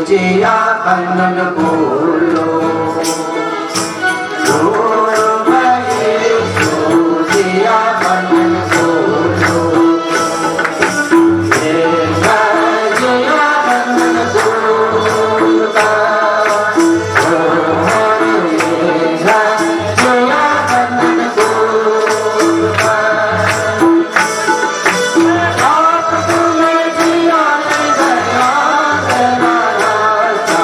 जिया बंधन खोलो जिया बंधन खोलो जिया बंधन खोलता जिया बंधन खोलता आप तुम्हें जिया गया तेरा रास्ता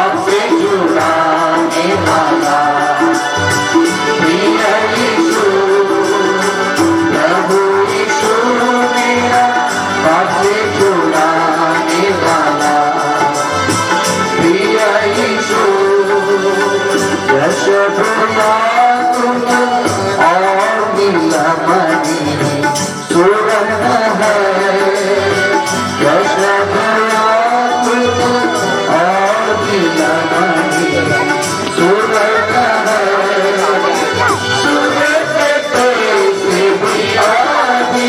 आपसे छुड़ाने वाला प्रिय यीशु प्रभु यीशु मेरा आपसे छुड़ाने वाला प्रिय यीशु यश भुला तुम और नीलमणि सुवर्ण है यश भुला तुम और नीलमणि सुवर्ण है सूर्य के तेज से भी आधी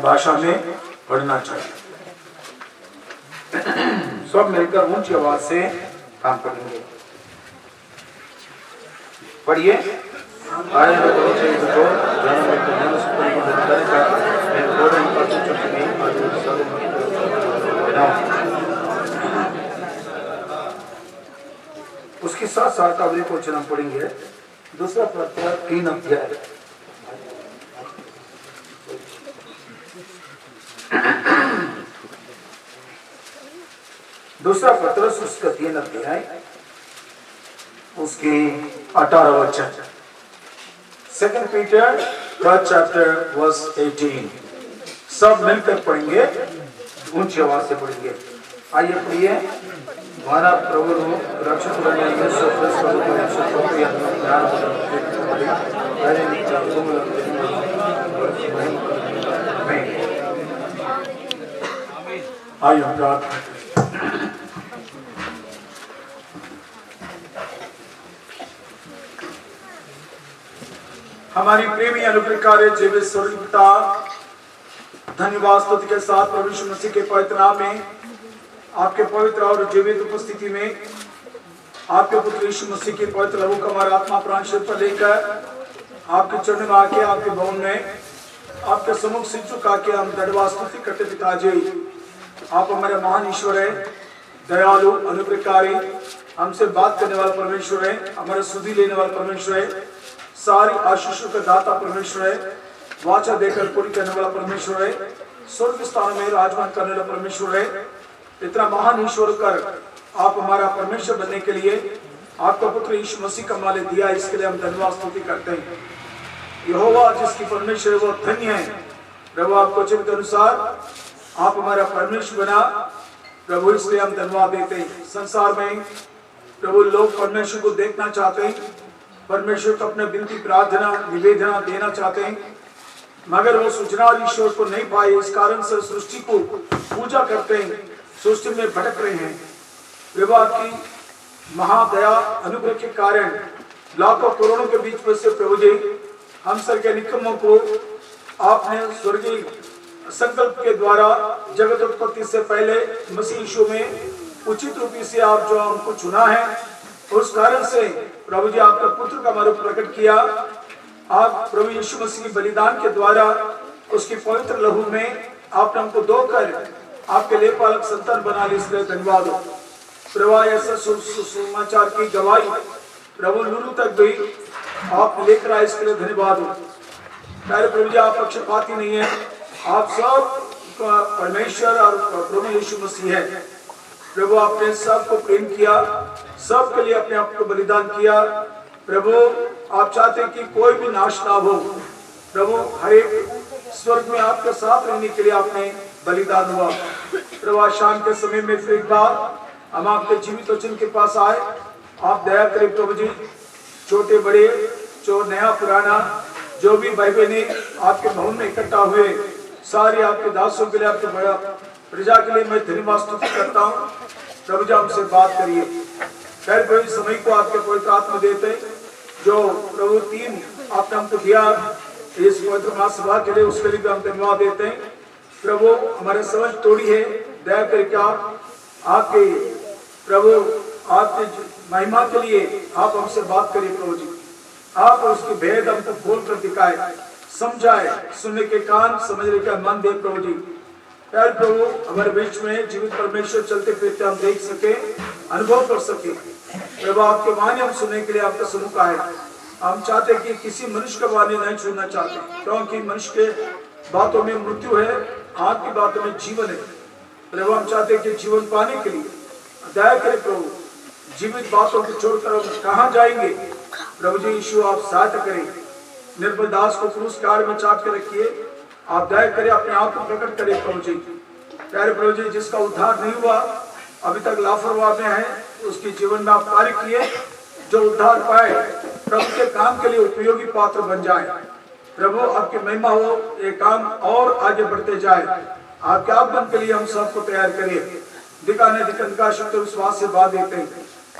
भाषा में पढ़ना चाहिए। सब मिलकर ऊंची आवाज से काम करेंगे। पढ़िए। उसके साथ साथ अवधि को वचन पढ़ेंगे। दूसरा पत्र 3 अध्याय दूसरा पत्रस उसका 3 अध्याय उसके 18 वचन। 2 पीटर 3rd chapter verse 18 सब मिलकर पढ़ेंगे, ऊंची आवाज से पढ़ेंगे। आइए पढ़िए। हमारा प्रभु रक्षक आइए प्रार्थना। हमारी प्रेमी अनुग्रहकारी जीवित स्वर्गीय पिता, धन्यवाद स्तुति के साथ प्रभु यीशु मसीह के पवित्र नाम में आपके पवित्र और जीवित उपस्थिति में आपके पुत्र यीशु मसीह के पवित्र लहू का हमारा आत्मा प्राण शरीर पर लेकर आपके चरणों में आके आपके भवन में आपके सम्मुख सिर झुका के हम धन्यवाद स्तुति करते पिताजी। आप हमारे महान ईश्वर है, दयालु अनुग्रहकारी, हमसे बात करने वाला परमेश्वर है, हमारे सुधि लेने वाला परमेश्वर है, सारी आशीषों का दाता परमेश्वर है, वाचा देकर पूरी करने वाला परमेश्वर है, स्वर्ग स्थान में राजमान करने वाला परमेश्वर है। इतना महान ईश्वर कर आप हमारा परमेश्वर बनने के लिए आपका पुत्र यीशु मसीह का माले दिया, इसके लिए हम धन्यवाद स्तुति करते हैं। यहोवा जिसकी परमेश्वर है वो धन्य है। प्रभु आपको वचन के अनुसार आप हमारा परमेश्वर बना प्रभु, इसलिए हम धन्यवाद देते हैं। संसार में प्रभु लोग परमेश्वर को देखना चाहते हैं, परमेश्वर को अपने विनती प्रार्थना निवेदना देना चाहते हैं, मगर वो सूचना ईश्वर को नहीं पाए, इस कारण से सृष्टि को पूजा करते हैं, सृष्टि में भटक रहे हैं। प्रभु आपकी महादया अनुग्रह के कारण लाखों करोड़ों के बीच में से प्रभु जी हम सब के निकम्मों को आपने स्वर्गीय संकल्प के द्वारा जगत उत्पत्ति से पहले मसीह यीशु में उचित रूप से आप जो हमको चुना है, उस कारण से प्रभु जी आपका पुत्र का मरूप प्रकट किया। आप प्रभु यीशु मसीह की बलिदान के द्वारा उसकी पवित्र लहू में आपने हमको धोकर आपके लेपालक संतान बना ली, इसलिए धन्यवाद हो। प्रभु ऐसा सुसमाचार की गवाही प्रभु लुलू तक गई, आप लेकर आए, इसके लिए धन्यवाद हो। प्यारे प्रभु जी आप पक्षपाती नहीं है, आप सब परमेश्वर और प्रभु यीशु मसीह है। प्रभु आपने सबको प्रेम किया, सबके लिए अपने आप को बलिदान किया। प्रभु आप चाहते हैं कि कोई भी नाश ना हो। प्रभु हर एक स्वर्ग में आपके साथ रहने के लिए आपने बलिदान हुआ। प्रभु आज शाम के समय में फिर एक बार हम आपके जीवित वचन के पास आए, आप दया करें प्रभु जी। छोटे बड़े जो नया पुराना जो भी भाई बहने आपके भवन में इकट्ठा हुए, सारे आपके दासों के लिए, आपके बड़ा प्रजा के लिए मैं धन्यवाद स्तुति करता हूँ। प्रभु जी हमसे बात करिए। खैर प्रभु समय को आपके पवित्र आत्मा देते, जो प्रभु 3 आपने हमको दिया इस पवित्र महासभा के लिए, उसके लिए भी हम धन्यवाद देते हैं। प्रभु हमारे समझ तोड़ी है, दया करके आप आपके प्रभु आपके महिमा के लिए आप हमसे बात करिए प्रभु जी। आप उसकी भेद हमको खोल कर दिखाए, समझाए, सुनने के कान समझने का मन दे प्रभु जी। प्यारे प्रभु हमारे बीच में जीवित परमेश्वर चलते फिरते हम देख सके, अनुभव कर सके। प्रभु आपके वाणी हम सुनने के लिए आपका सम्मुख आए। हम चाहते कि किसी मनुष्य का वाणी नहीं सुनना चाहते, क्योंकि मनुष्य के बातों में मृत्यु है, आपकी बातों में जीवन है। प्रभु हम चाहते कि जीवन पाने के लिए दया करें प्रभु। जीवित बातों को छोड़कर हम कहाँ जाएंगे? प्रभु जी यीशु आप सहायता करें। निर्बल दास को क्रूस काट में चाट के रखिए, आप दया करें, अपने आप को प्रकट करें प्रभु जी। प्यारे प्रभु जी जिसका उद्धार नहीं हुआ, अभी तक लापरवाह में है, उसके जीवन में आप कार्य किए, जो उद्धार पाए प्रभु के काम के लिए उपयोगी पात्र बन जाए। प्रभु आपकी महिमा हो, ये काम और आगे बढ़ते जाए। आपके आगमन के लिए हम सबको तैयार करिए। दिखाने दिखन का शब्द विश्वास से बात देते हैं।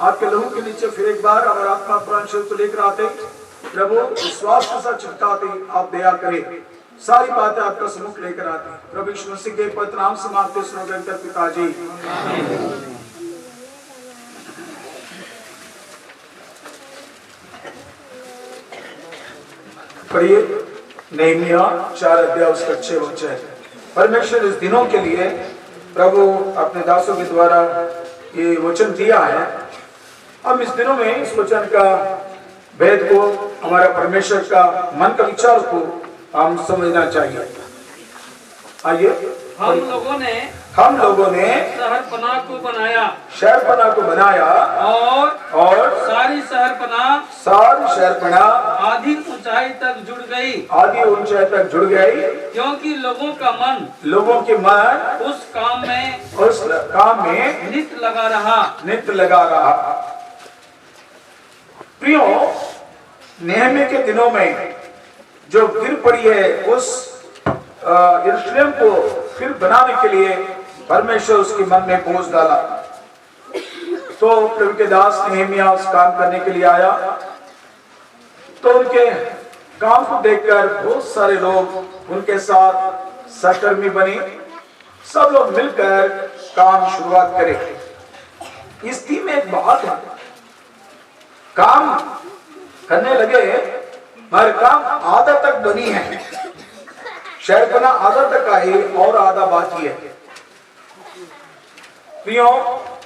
आपके लहू के नीचे फिर एक बार अगर आत्मा प्राण शरीर को लेकर आते, प्रभु विश्वास के साथ चिपकाते, आप दया करें। सारी बातें आपका सम्मुख लेकर आते हैं। प्रभु यीशु मसीह के पवित्र नाम से मांगते सुनो पिताजी। पढ़िए नहमीया 4 अध्याय उसका 6 वचन। परमेश्वर इस दिनों के लिए प्रभु अपने दासों के द्वारा ये वचन दिया है। हम इस दिनों में इस वचन का भेद को, हमारा परमेश्वर का मन का विचार को हम समझना चाहिए। आइए हम लोगों ने शहरपनाह को बनाया और सारी शहरपनाह आधी ऊंचाई तक जुड़ गई, क्योंकि लोगों के मन उस काम में नित्य लगा रहा। प्रियो, नेहमी के दिनों में जो गिर पड़ी है उस यरूशलेम को फिर बनाने के लिए परमेश्वर उसके मन में बोझ डाला। तो प्रभु के दास नेहमिया उस काम करने के लिए आया। तो उनके काम को देखकर बहुत सारे लोग उनके साथ सहकर्मी बने, सब लोग मिलकर काम शुरुआत करें। इस टीम में एक बात है, काम करने लगे मगर काम आधा तक बनी है, शहरपना आधा तक आई और आधा बाकी है। प्रियो,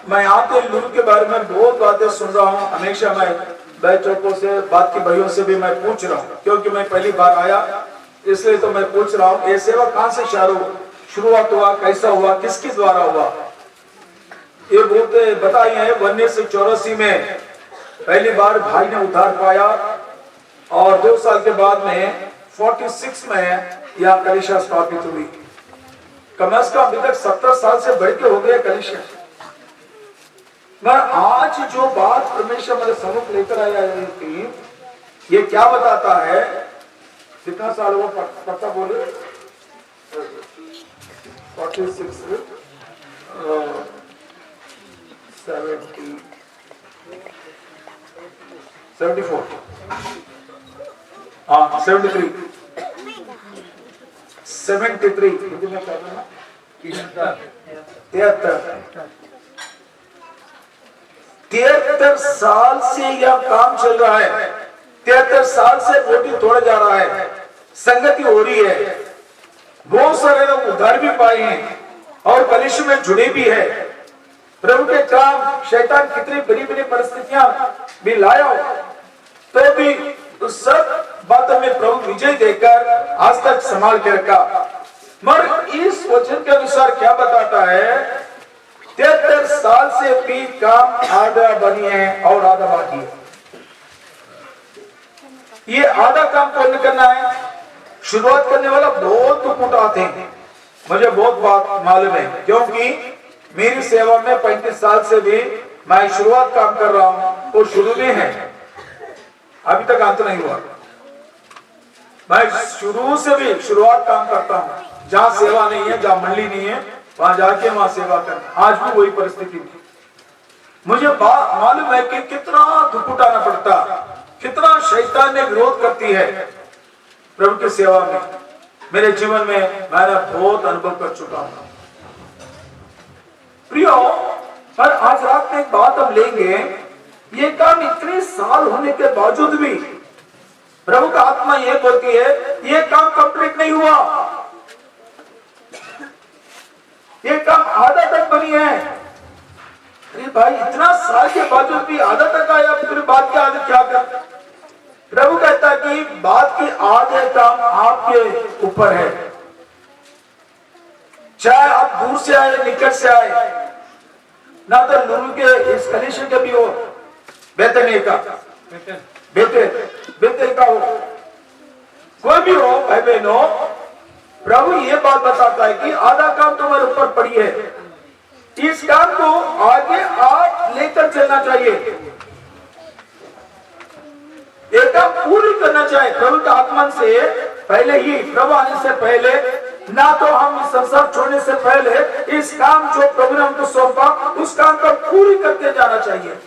मैं आते लूर के बारे में बहुत बातें सुन रहा हूँ, हमेशा मैं बैठकों से बात के भाइयों से भी मैं पूछ रहा हूँ, क्योंकि मैं पहली बार आया इसलिए तो मैं पूछ रहा हूँ, ये सेवा कहां से शुरुआत हुआ, कैसा हुआ, किसके द्वारा हुआ। ये बहुत बताई है। 1984 में पहली बार भाई ने उद्धार पाया और 2 साल के बाद में 46 में यह कलीसिया स्थापित हुई। कम से कम अभी तक 70 साल से बढ़ के हो गया कलीसिया। मैं आज जो बात परमेश्वर मेरे सम्मुख लेकर आया है, ये क्या बताता है, कितना साल हुआ पक्का बोले, 46 74 हाँ 73 कितने कर रहे हैं, 73 साल से यह काम चल रहा है। 73 साल से रोटी तोड़ा जा रहा है, संगति हो रही है, बहुत सारे लोग उद्धार भी पाए हैं और कलीसिया में जुड़े भी है। प्रभु के काम, शैतान कितनी बड़ी बड़ी परिस्थितियां भी लाया हो तो भी उस सब बातों में प्रभु विजय देकर आज तक संभाल के रखा। मगर इस वचन के अनुसार क्या बताता है, 73 साल से भी काम आधा बनी है और आधा बाकी है। ये आधा काम कौन करना है? शुरुआत करने वाला बहुत टुकड़ा थे, मुझे बहुत बात मालूम है, क्योंकि मेरी सेवा में 35 साल से भी मैं शुरुआत काम कर रहा हूं, वो शुरू में है, अभी तक अंत नहीं हुआ। मैं शुरू से भी शुरुआत काम करता हूं, जहां सेवा नहीं है, जहां मंडली नहीं है, वहां जाके वहां सेवा करना। आज भी वही परिस्थिति थी। मुझे मालूम है कि कितना दुख उठाना पड़ता, कितना शैतान ने विरोध करती है प्रभु की सेवा में। मेरे जीवन में मैंने बहुत अनुभव कर चुका हूं। प्रियो, पर आज रात में एक बात हम लेंगे, ये काम इतने साल होने के बावजूद भी प्रभु का आत्मा ये बोलती है, ये काम कंप्लीट नहीं हुआ, ये काम आधा तक बनी है। अरे भाई, इतना साल के बावजूद भी आधा तक आया, फिर बात के आधे क्या कर? प्रभु कहता है कि बात के आधे काम आपके ऊपर है, चाहे आप दूर से आए, निकट से आए, ना तो लूल के इस कलीसिया के भी हो, बेतनिया का बेतेल का हो, कोई भी हो भाई बहनों, प्रभु ये बात बताता है कि आधा काम तुम्हारे ऊपर पड़ी है, इस काम को आगे आप लेकर चलना चाहिए, ये काम पूरी करना चाहिए। प्रभु का आगमन से पहले ही, प्रभु आने से पहले, ना तो हम इस संसार छोड़ने से पहले इस काम जो प्रभु ने हमको सौंपा, उस काम को पूरी करके जाना चाहिए।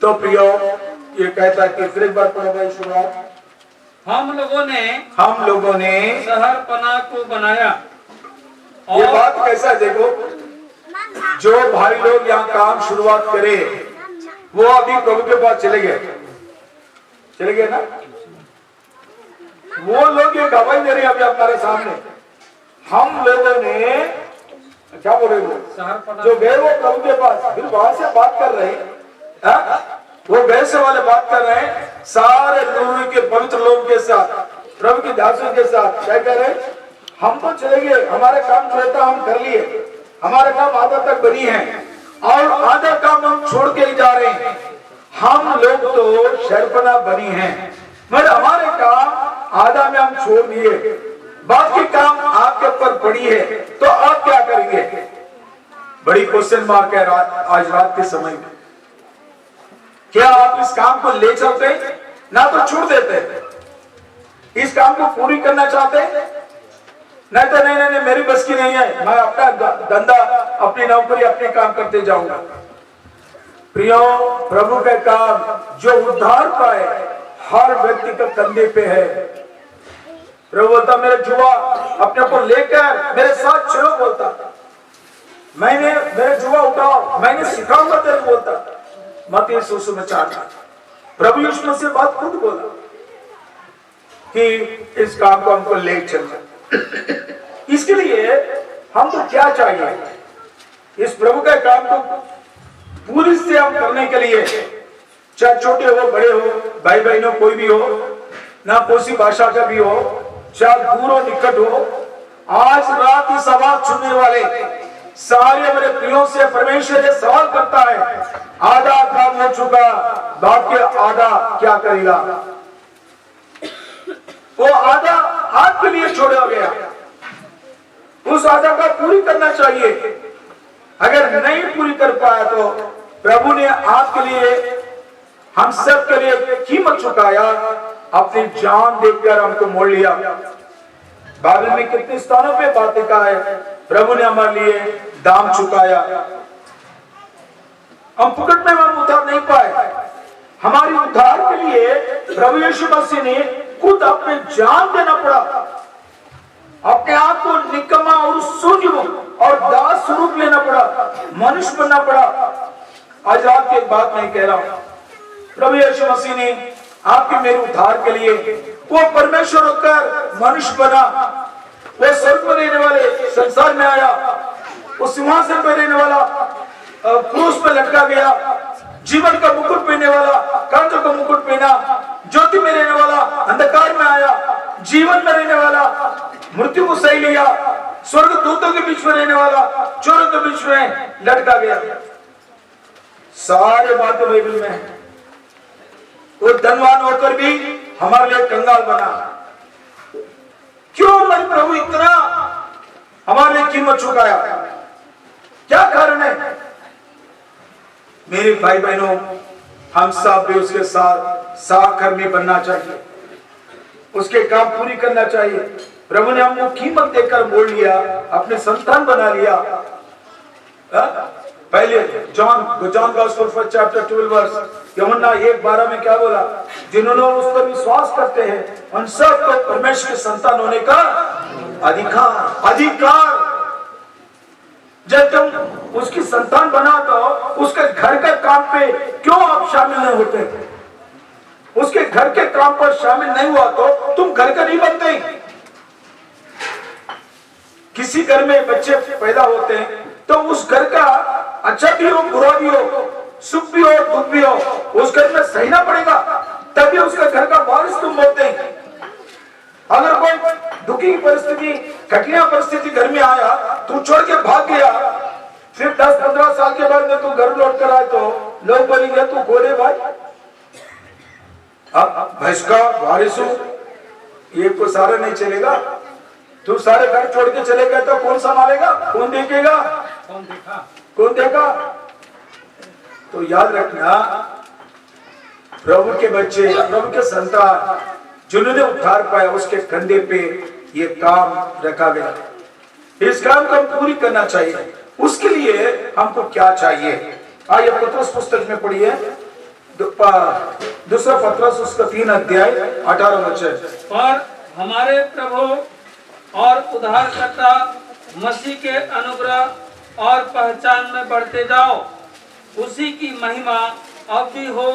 तो प्रियो, ये कहता है कि फिर एक बार पढ़ो शुरुआत, हम लोगों ने शहर पनाह को बनाया। ये बात कैसा है देखो, जो भाई लोग यहाँ काम शुरुआत करे वो अभी प्रभु के पास चले गए ना, वो लोग ये गवाही दे रहे हैं अभी हमारे सामने। हम लोगों ने क्या बोल रहे हो, जो गए वो प्रभु के पास, फिर वहां से बात कर रहे हैं, वो गए से वाले बात कर रहे हैं, सारे लोगों के पवित्र लोगों के साथ, प्रभु के दासों के साथ क्या कह रहे हैं, हम तो चले गए, हमारे काम जो था हम कर लिए, हमारे काम आधा तक बनी है और आधा काम हम छोड़ के ही जा रहे हैं। हम लोग तो शहरपना बनी है, मगर हमारे काम आधा में हम छोड़ दिए, बाकी काम आपके ऊपर पड़ी है, तो आप क्या करेंगे? बड़ी क्वेश्चन मार्क है आज रात के समय में। क्या आप इस काम को ले चलते, ना तो छोड़ देते? इस काम को पूरी करना चाहते, नहीं तो नहीं मेरी बस की नहीं है, मैं अपना धंधा, अपनी नौकरी, अपने काम करते जाऊंगा। प्रियो, प्रभु का काम जो उद्धार पाए हर व्यक्ति का कंधे पे है। प्रभु बोलता मेरे जुआ अपने को लेकर मेरे साथ चलो, बोलता मेरे जुआ उठाओ, मैंने सिखाऊंगा तेरे, बोलता मत्ती सुसमाचार में प्रभु यीशु मसीह बात खुद बोला कि इस काम को हमको ले चलना। इसके लिए हमको क्या चाहिए? इस प्रभु का काम को पूरी से हम करने के लिए, चाहे छोटे हो बड़े हो, भाई बहनों कोई भी हो, ना कोई भाषा का भी हो, चाहे दूर हो निकट हो, आज रात इस आवाज सुनने वाले सारे मेरे प्रियों से परमेश्वर ये सवाल करता है, आधा काम हो चुका, बाकी आधा क्या करेगा? वो आधा आपके लिए छोड़ा गया, उस आधा का पूरी करना चाहिए। अगर नहीं पूरी कर पाया तो प्रभु ने आपके लिए, हम सब के लिए कीमत चुकाया, अपनी जान देकर हमको मोड़ लिया। बाइबल में कितने स्थानों पे बात लिखा है, प्रभु ने हमारे लिए दाम चुकाया। हम फुकट में हम उद्धार नहीं पाए, हमारी उद्धार के लिए प्रभु यीशु मसीह ने खुद अपने जान देना पड़ा, अपने आप को निकम्मा और शून्य और दास स्वरूप लेना पड़ा, मनुष्य बनना पड़ा। आज रात की एक बात मैं कह रहा हूं, प्रभु यीशु मसीह ने आपके मेरे उद्धार के लिए वो परमेश्वर होकर मनुष्य बना, वो स्वर्ग में रहने वाले संसार में आया, वो सिंहासन पर रहने वाला, क्रूस पे लटका गया, जीवन का मुकुट पहनने वाला, कांटों का मुकुट पहना, ज्योति में रहने वाला, अंधकार में आया, जीवन में रहने वाला, मृत्यु को सही लिया, स्वर्ग दूतों के बीच में रहने वाला, चोरों के बीच में लटका गया। सारे बातें बाइबल में है। वो धनवान होकर भी हमारे लिए कंगाल बना। क्यों हमारे प्रभु इतना हमारे लिए कीमत चुकाया? क्या कारण है? मेरे भाई बहनों, हम सब भी उसके साथ सहकर्मी बनना चाहिए, उसके काम पूरी करना चाहिए। प्रभु ने हमको कीमत देकर मोड़ लिया, अपने संतान बना लिया। पहले John gospel first chapter 12 verse यूहन्ना 1:12 में क्या बोला? जिन्होंने उस पर विश्वास करते हैं उन सब को परमेश्वर के संतान होने का अधिकार। जब तुम उसकी संतान बना तो उसके घर के काम पे क्यों आप शामिल नहीं होते? उसके घर के काम पर शामिल नहीं हुआ तो तुम घर का नहीं बनते। किसी घर में बच्चे पैदा होते हैं तो उस घर का अच्छा भी हो बुरा भी हो, सुख भी हो दुख भी हो, उस घर में सहना पड़ेगा, तभी उसका घर का वारिस तुम बनते हैं। अगर कोई दुखी परिस्थिति, कठिन परिस्थिति घर में आया, तू छोड़ के भाग गया, फिर 10-15 साल के बाद में तू घर लौट कर आए तो लोग बोलेंगे तू गोरे भाई, अब भैंस का वारिस हो, ये को सारा नहीं चलेगा। तू सारे घर छोड़ के चले गए तो कौन संभालेगा? कौन देखेगा? कौन देखा? तो याद रखना, प्रभु के बच्चे, प्रभु के संतान जिन्होंने उद्धार पाया, उसके कंधे पे ये काम रखा गया। इस काम को हम पूरी करना चाहिए। उसके लिए हमको क्या चाहिए? आइए पत्रस पुस्तक में पढ़िए, दूसरा पत्रस उसका 3 अध्याय 18 वचन। और हमारे प्रभु और उद्धारकर्ता मसीह के अनुग्रह और पहचान में बढ़ते जाओ, उसी की महिमा अब भी हो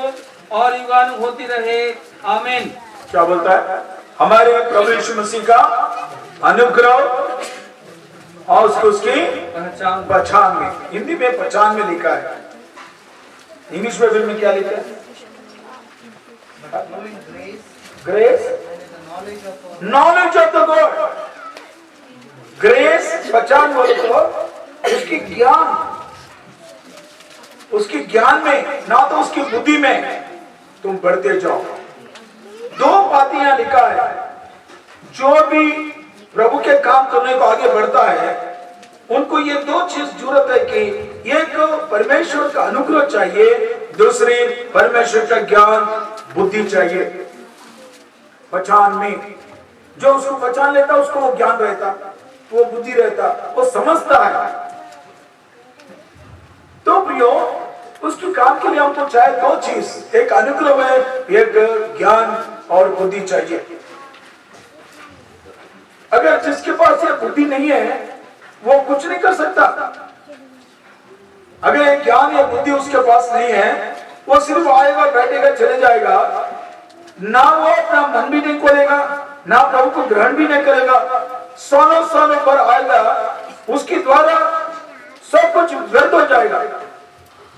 और युगानु होती रहे। आमीन। क्या बोलता है? हमारे प्रभु यीशु मसीह का अनुग्रह और उसकी पहचान में, हिंदी में पहचान में लिखा है, इंग्लिश में में क्या लिखा है? Grace, knowledge of the God. Grace पहचान बोले तो उसकी ज्ञान, उसकी ज्ञान में, ना तो उसकी बुद्धि में तुम बढ़ते जाओ। 2 बातें यहां लिखा है, जो भी प्रभु के काम करने को आगे बढ़ता है उनको ये 2 चीज जरूरत है कि एक परमेश्वर का अनुग्रह चाहिए, दूसरी परमेश्वर का ज्ञान बुद्धि चाहिए। पहचान में जो उसको पहचान लेता उसको वो ज्ञान रहता, वो बुद्धि रहता, वो समझता है। तो प्रियो, उसकी काम के लिए हमको चाहे दो चीज, एक अनुग्रह है, एक ज्ञान और बुद्धि चाहिए। अगर जिसके पास ये बुद्धि नहीं है वो कुछ नहीं कर सकता। अगर एक ज्ञान या बुद्धि उसके पास नहीं है, वो सिर्फ आएगा, बैठेगा, चले जाएगा, ना वो अपना मन भी नहीं खोलेगा, ना प्रभु को ग्रहण भी नहीं करेगा, सालों सालों पर आएगा, उसके द्वारा सब कुछ व्यर्थ हो जाएगा।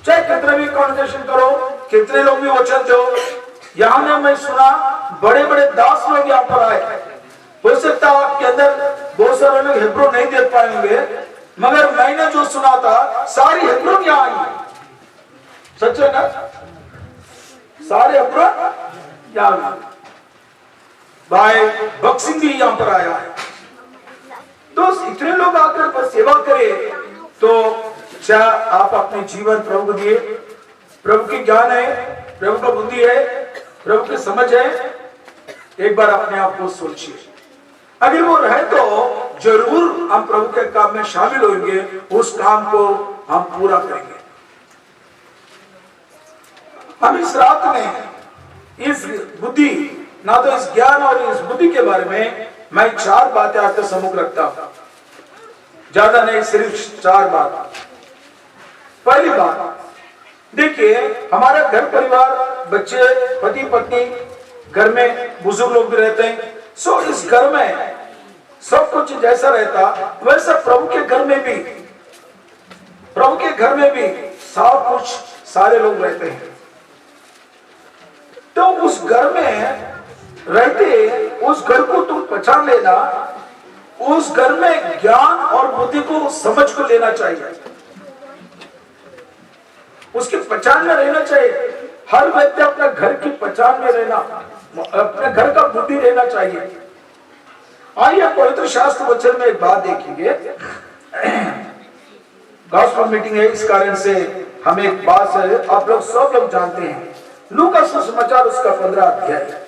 चाहे कितने भी कॉन्वर्सेशन करो, कितने लोग भी वचन दो। यहाँ ने मैं सुना बड़े बड़े दास लोग यहाँ पर आए। हो सकता है आपके अंदर बहुत सारे लोग हिब्रू नहीं देख पाएंगे, मगर मैंने जो सुना था सारी हिब्रू यहाँ आई। सच है ना? सारे हिब्रू यहाँ, भाई बक्सिंग भी यहाँ पर आया है। तो इतने लोग आकर बस सेवा करें, तो क्या आप अपने जीवन प्रभु को दिए? प्रभु की ज्ञान है, प्रभु का बुद्धि है, प्रभु की समझ है? एक बार अपने आप को सोचिए। अगर वो रहे तो जरूर हम प्रभु के काम में शामिल होंगे, उस काम को हम पूरा करेंगे। हम इस रात में इस बुद्धि, ना तो इस ज्ञान और इस बुद्धि के बारे में मैं 4 बातें आपके सम्मुख रखता हूं, ज्यादा नहीं, सिर्फ 4 बात। पहली बात, देखिए हमारा घर परिवार, बच्चे, पति पत्नी, घर में बुजुर्ग लोग भी रहते हैं। सो इस घर में सब कुछ जैसा रहता वैसा प्रभु के घर में भी, प्रभु के घर में भी सब कुछ सारे लोग रहते हैं। तो उस घर में रहते, उस घर को तुम पहचान लेना, उस घर में ज्ञान और बुद्धि को, समझ को लेना चाहिए, उसकी पहचान में रहना चाहिए। हर व्यक्ति अपने घर की पहचान में रहना, अपने घर का बुद्धि रहना चाहिए। आइए पवित्र शास्त्र वचन में एक बात देखेंगे। गॉस्पेल मीटिंग है, इस कारण से हमें एक बात है, आप लोग सब लोग जानते हैं। लूका सुसमाचार उसका 15 अध्याय,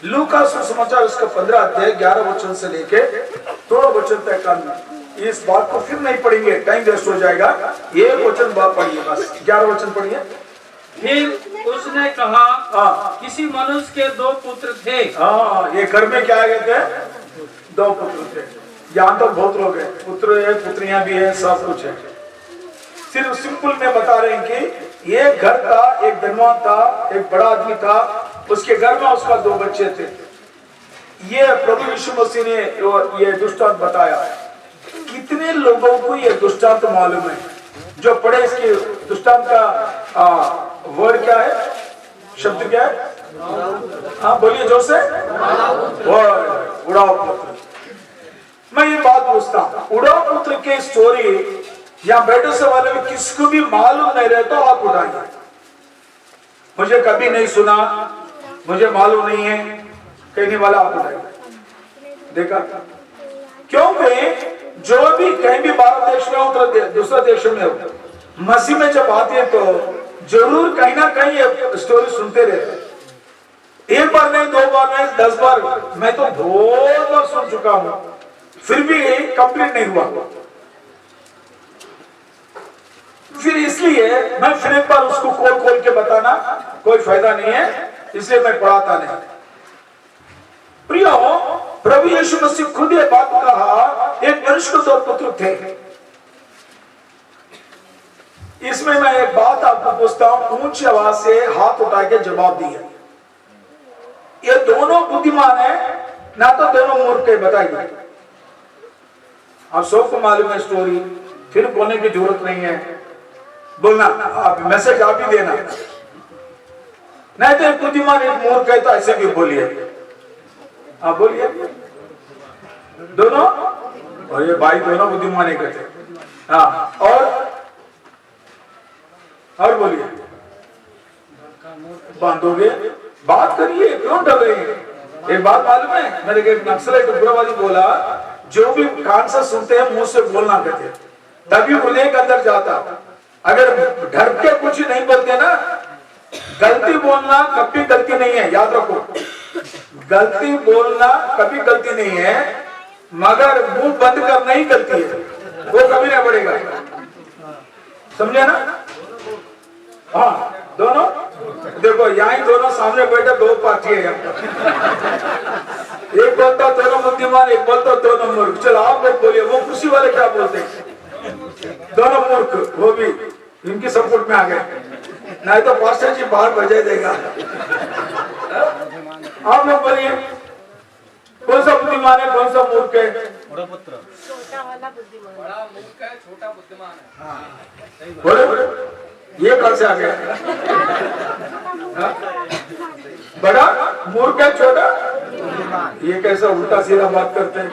लूका सुसमाचार उसका 15 अध्याय 11 वचन से लेके 16 वचन तक हम इस बात को फिर नहीं पढ़ेंगे, टाइम वेस्ट हो जाएगा। एक वचन बात पढ़िए, बस 11 वचन पढ़िए। फिर उसने कहा, किसी मनुष्य के 2 पुत्र थे। ये घर में क्या कहते हैं? 2 पुत्र थे। यहाँ तो बहुत लोग हैं, पुत्र है, पुत्रियां भी है, सब कुछ है। सिर्फ सिंपल में बता रहे हैं कि एक घर था, एक धनवान था, एक बड़ा आदमी था, उसके घर में उसका 2 बच्चे थे। ये प्रभु यीशु मसीह ने ये दृष्टांत बताया। कितने लोगों को ये दृष्टांत मालूम है? जो पढ़े इसके दृष्टांत का वर्ड क्या है, शब्द क्या है? हाँ बोलिए जोर से। वर्ड, उड़ाव पुत्र। मैं ये बात पूछता हूँ, उड़ाव पुत्र के स्टोरी या बैठे से वाले में किसको भी मालूम नहीं रहे तो आप उठाइए। मुझे कभी नहीं सुना, मुझे मालूम नहीं है कहने वाला आप उठाइए। देखा? क्योंकि जो भी कहीं भी भारत देश में हो तो दूसरा देश में हो, मसीह में जब आते हैं तो जरूर कहीं ना कहीं ये स्टोरी सुनते रहते। एक बार नहीं, 2 बार नहीं, 10 बार, मैं तो बहुत बार सुन चुका हूं, फिर भी कंप्लीट नहीं हुआ। फिर इसलिए मैं फिर एक बार उसको खोल के बताना कोई फायदा नहीं है, इसलिए मैं पढ़ाता नहीं। प्रियो, प्रभु यीशु मसीह खुद ये बात कहा, एक मनुष्य को 2 पुत्र थे। इसमें मैं एक बात आपको पूछता हूं, ऊंची आवाज से हाथ उठा के जवाब दिए। ये दोनों बुद्धिमान है ना तो दोनों मूर्ख है? बताइए। आप सबको मालूम है स्टोरी, फिर बोलने की जरूरत नहीं है, बोलना आप मैसेज आप ही देना, नहीं तो एक बुद्धिमान एक मूर्ख है तो ऐसे भी बोलिए। आप बोलिए दोनों, और ये भाई दोनों बुद्धिमान एक थे। हाँ, और बोलिए, बांधोगे, बात करिए, क्यों डर रहे हैं? एक बात मालूम है, मेरे एक नक्सलाइट उग्रवादी बोला, जो भी कान से सुनते हैं मुंह से बोलना कहते, तभी हृदय के अंदर जाता। अगर डर के कुछ नहीं बोलते ना, गलती बोलना कभी गलती नहीं है, याद रखो। गलती बोलना कभी गलती नहीं है, मगर मुंह बंद करना ही गलती है, वो कभी नहीं बढ़ेगा। समझे ना? हाँ दोनों, देखो यहाँ दोनों सामने बैठे, दो पार्टी है यहाँ पर। एक बोलता दोनों बुद्धिमान, एक बोलता दोनों मूर्ख। चलो आप लोग बोलिए, वो खुशी वाले क्या बोलते हैं? दोनों मूर्ख, वो भी इनकी सपोर्ट में आ गए, नहीं तो पास्टर जी बाहर बजा देगा। आप लोग बोलिए, कौन सा बुद्धिमान है, कौन सा मूर्ख है? छोटा वाला बुद्धिमान, बड़ा मूर्ख है, छोटा बुद्धिमान है। बोले ये कल से आ गया? बड़ा मूर्ख है, छोटा? ये कैसा उल्टा सीधा बात करते हैं?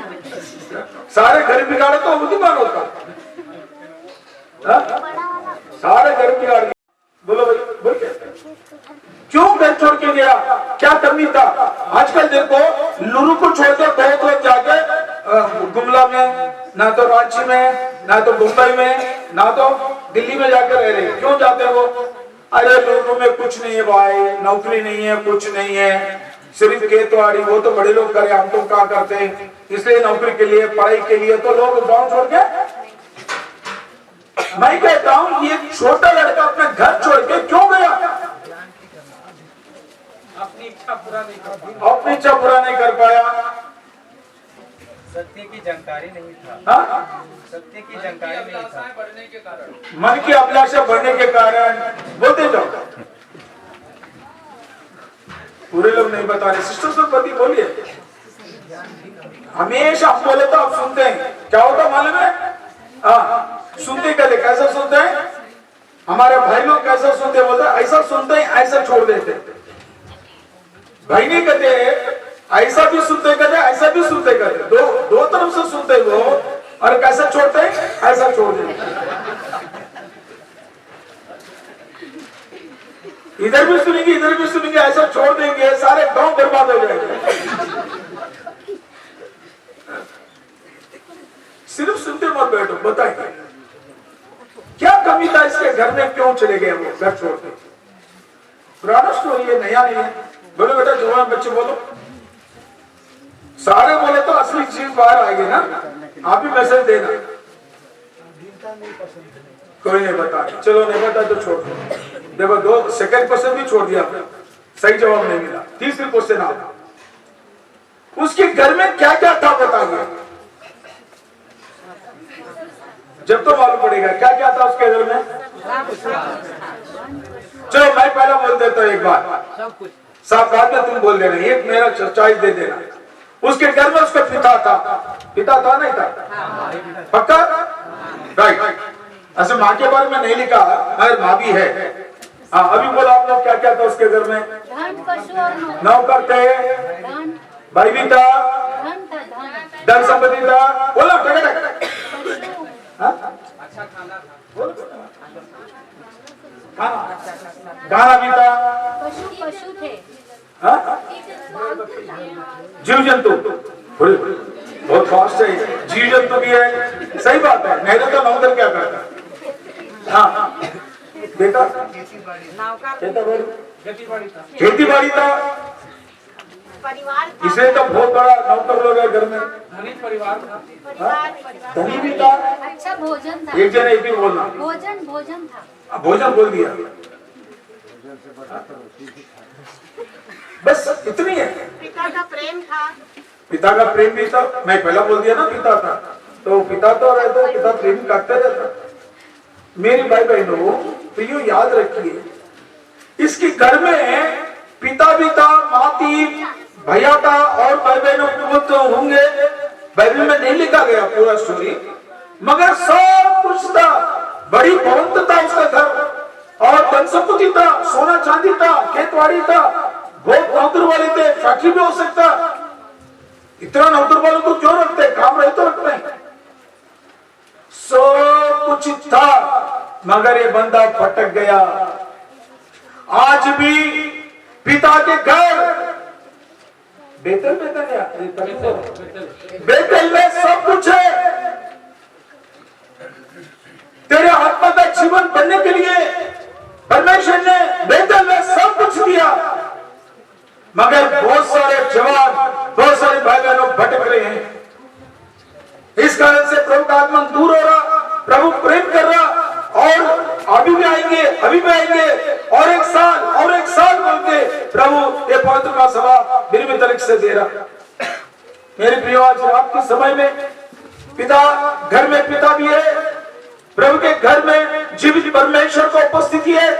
सारे घर बिगाड़े तो बुद्धिमान होता, सारे घर बिगाड़। बोलो भाई, बोल क्यों घर छोड़ के गया? क्या कमी था? आजकल देखो लुरु को छोड़कर बहुत लोग जाके गुमला में, ना तो रांची में, ना तो मुंबई में, ना तो दिल्ली में जाकर रह रहे। क्यों जाते हो? अरे लुरु में कुछ नहीं है भाई, नौकरी नहीं है, कुछ नहीं है, सिर्फ खेतवाड़ी, वो तो बड़े लोग करे, हम तो क्या करते हैं, इसलिए नौकरी के लिए, पढ़ाई के लिए तो लोग गाँव छोड़ के। मैं कहता हूं ये छोटा लड़का अपने घर छोड़ के क्यों गया? अपनी इच्छा पूरा नहीं कर पाया, अपनी इच्छा पूरा नहीं कर पाया। सत्य की जानकारी नहीं था। हाँ? सत्य की जानकारी नहीं था। बढ़ने के कारण, मन की अभिलाषा बढ़ने के कारण। बोलते जाओ, पूरे लोग नहीं बता रहे। सिस्टर सरपति बोलिए। हमेशा हम बोले तो आप सुनते हैं, क्या होता मालूम है? हाँ, सुनते कहते, कैसा सुनते हैं? हमारे भाई लोग कैसा सुनते, बोलते ऐसा सुनते हैं, ऐसा छोड़ देते। भाई नहीं कहते ऐसा भी सुनते कहते, ऐसा भी सुनते कहते, दो तरफ से सुनते वो, और कैसा छोड़ते हैं, ऐसा छोड़ देते। इधर भी सुनेंगे, इधर भी सुनेंगे, ऐसा छोड़ देंगे, सारे गांव बर्बाद हो जाएंगे। सिर्फ सुनते मत बैठो, बताइए क्या कमी था इसके घर में, क्यों चले गए वो घर छोड़ के? पुराना स्टोरी है, नया नहीं है। बोलो बेटा, जवान बच्चे बोलो, सारे बोले तो असली चीज बाहर आएगी ना। आप भी मैसेज देना। कोई नहीं बता, चलो नहीं बता तो छोड़ दो। देखो दो सेकंड क्वेश्चन भी छोड़ दिया, सही जवाब नहीं मिला। तीसरी क्वेश्चन आप, उसके घर में क्या क्या था बताइए, जब तो मालूम पड़ेगा क्या क्या था उसके घर में। चलो मैं पहला बोल देता हूँ एक बार, साफ बात में तुम बोल देना, एक मेरा चॉइस दे देना। उसके घर में उसका पिता था, पिता था नहीं था? पक्का? राइट। ऐसे माँ के बारे में नहीं लिखा, अरे माँ भी है। हाँ, अभी बोलो आप लोग क्या क्या था उसके घर में? धन, पशु और नौकर थे, धन, भाई भी था, धन था, धन संपत्ति था। बोलो टक अच्छा खाना था, गाना भी था, पशु थे, जीव जंतु। बहुत फास्ट है, जीव जंतु भी है, सही बात है। नहीं तो नौकर क्या करता? हाँ बेटा, खेती बाड़ी था, परिवार था, इसलिए तो बहुत बड़ा नौकर लोग है घर में। धनी परिवार था, धनी भी था, अच्छा भोजन था, एक जन एक भी बोलना, भोजन था, भोजन बोल दिया, बस इतनी है। पिता का प्रेम था, पिता का प्रेम भी था, मैं पहला बोल दिया ना पिता था, तो पिता तो रहे तो पिता प्रेम करते रहता। मेरी भाई बहनों, तो ये याद रखिए, इसके घर में पिता भी था, माँ थी, भैया था, और भाई बहनों को तो होंगे, बाइबल में नहीं लिखा गया पूरा स्टोरी, मगर सब कुछ था। बड़ी भवंत था उसका घर, और धन संपत्ति था, सोना चांदी था, खेतवाड़ी था, बहुत नौकर वाले थे, फैक्ट्री भी हो सकता। इतना नौकर वालों को क्यों रखते, काम रहे तो रखते हैं। सब कुछ था, मगर ये बंदा भटक गया। आज भी पिता के घर बेतल में सब कुछ है। तेरे आत्मा का जीवन बनने के लिए परमेश्वर ने बेतल में सब कुछ दिया, मगर बहुत सारे जवान, बहुत सारे भाई बहनों भटक रहे हैं। इस कारण से प्रभु का आगमन दूर हो रहा, प्रभु प्रेम कर रहा, और आएंगे, अभी भी आएंगे, और एक साल बोल के प्रभु ये पवित्र का सभा निर्मित तारीख से दे रहा। मेरे प्रियो, आज रात के समय में पिता घर में पिता भी है, प्रभु के घर में जीवित परमेश्वर को उपस्थिति है,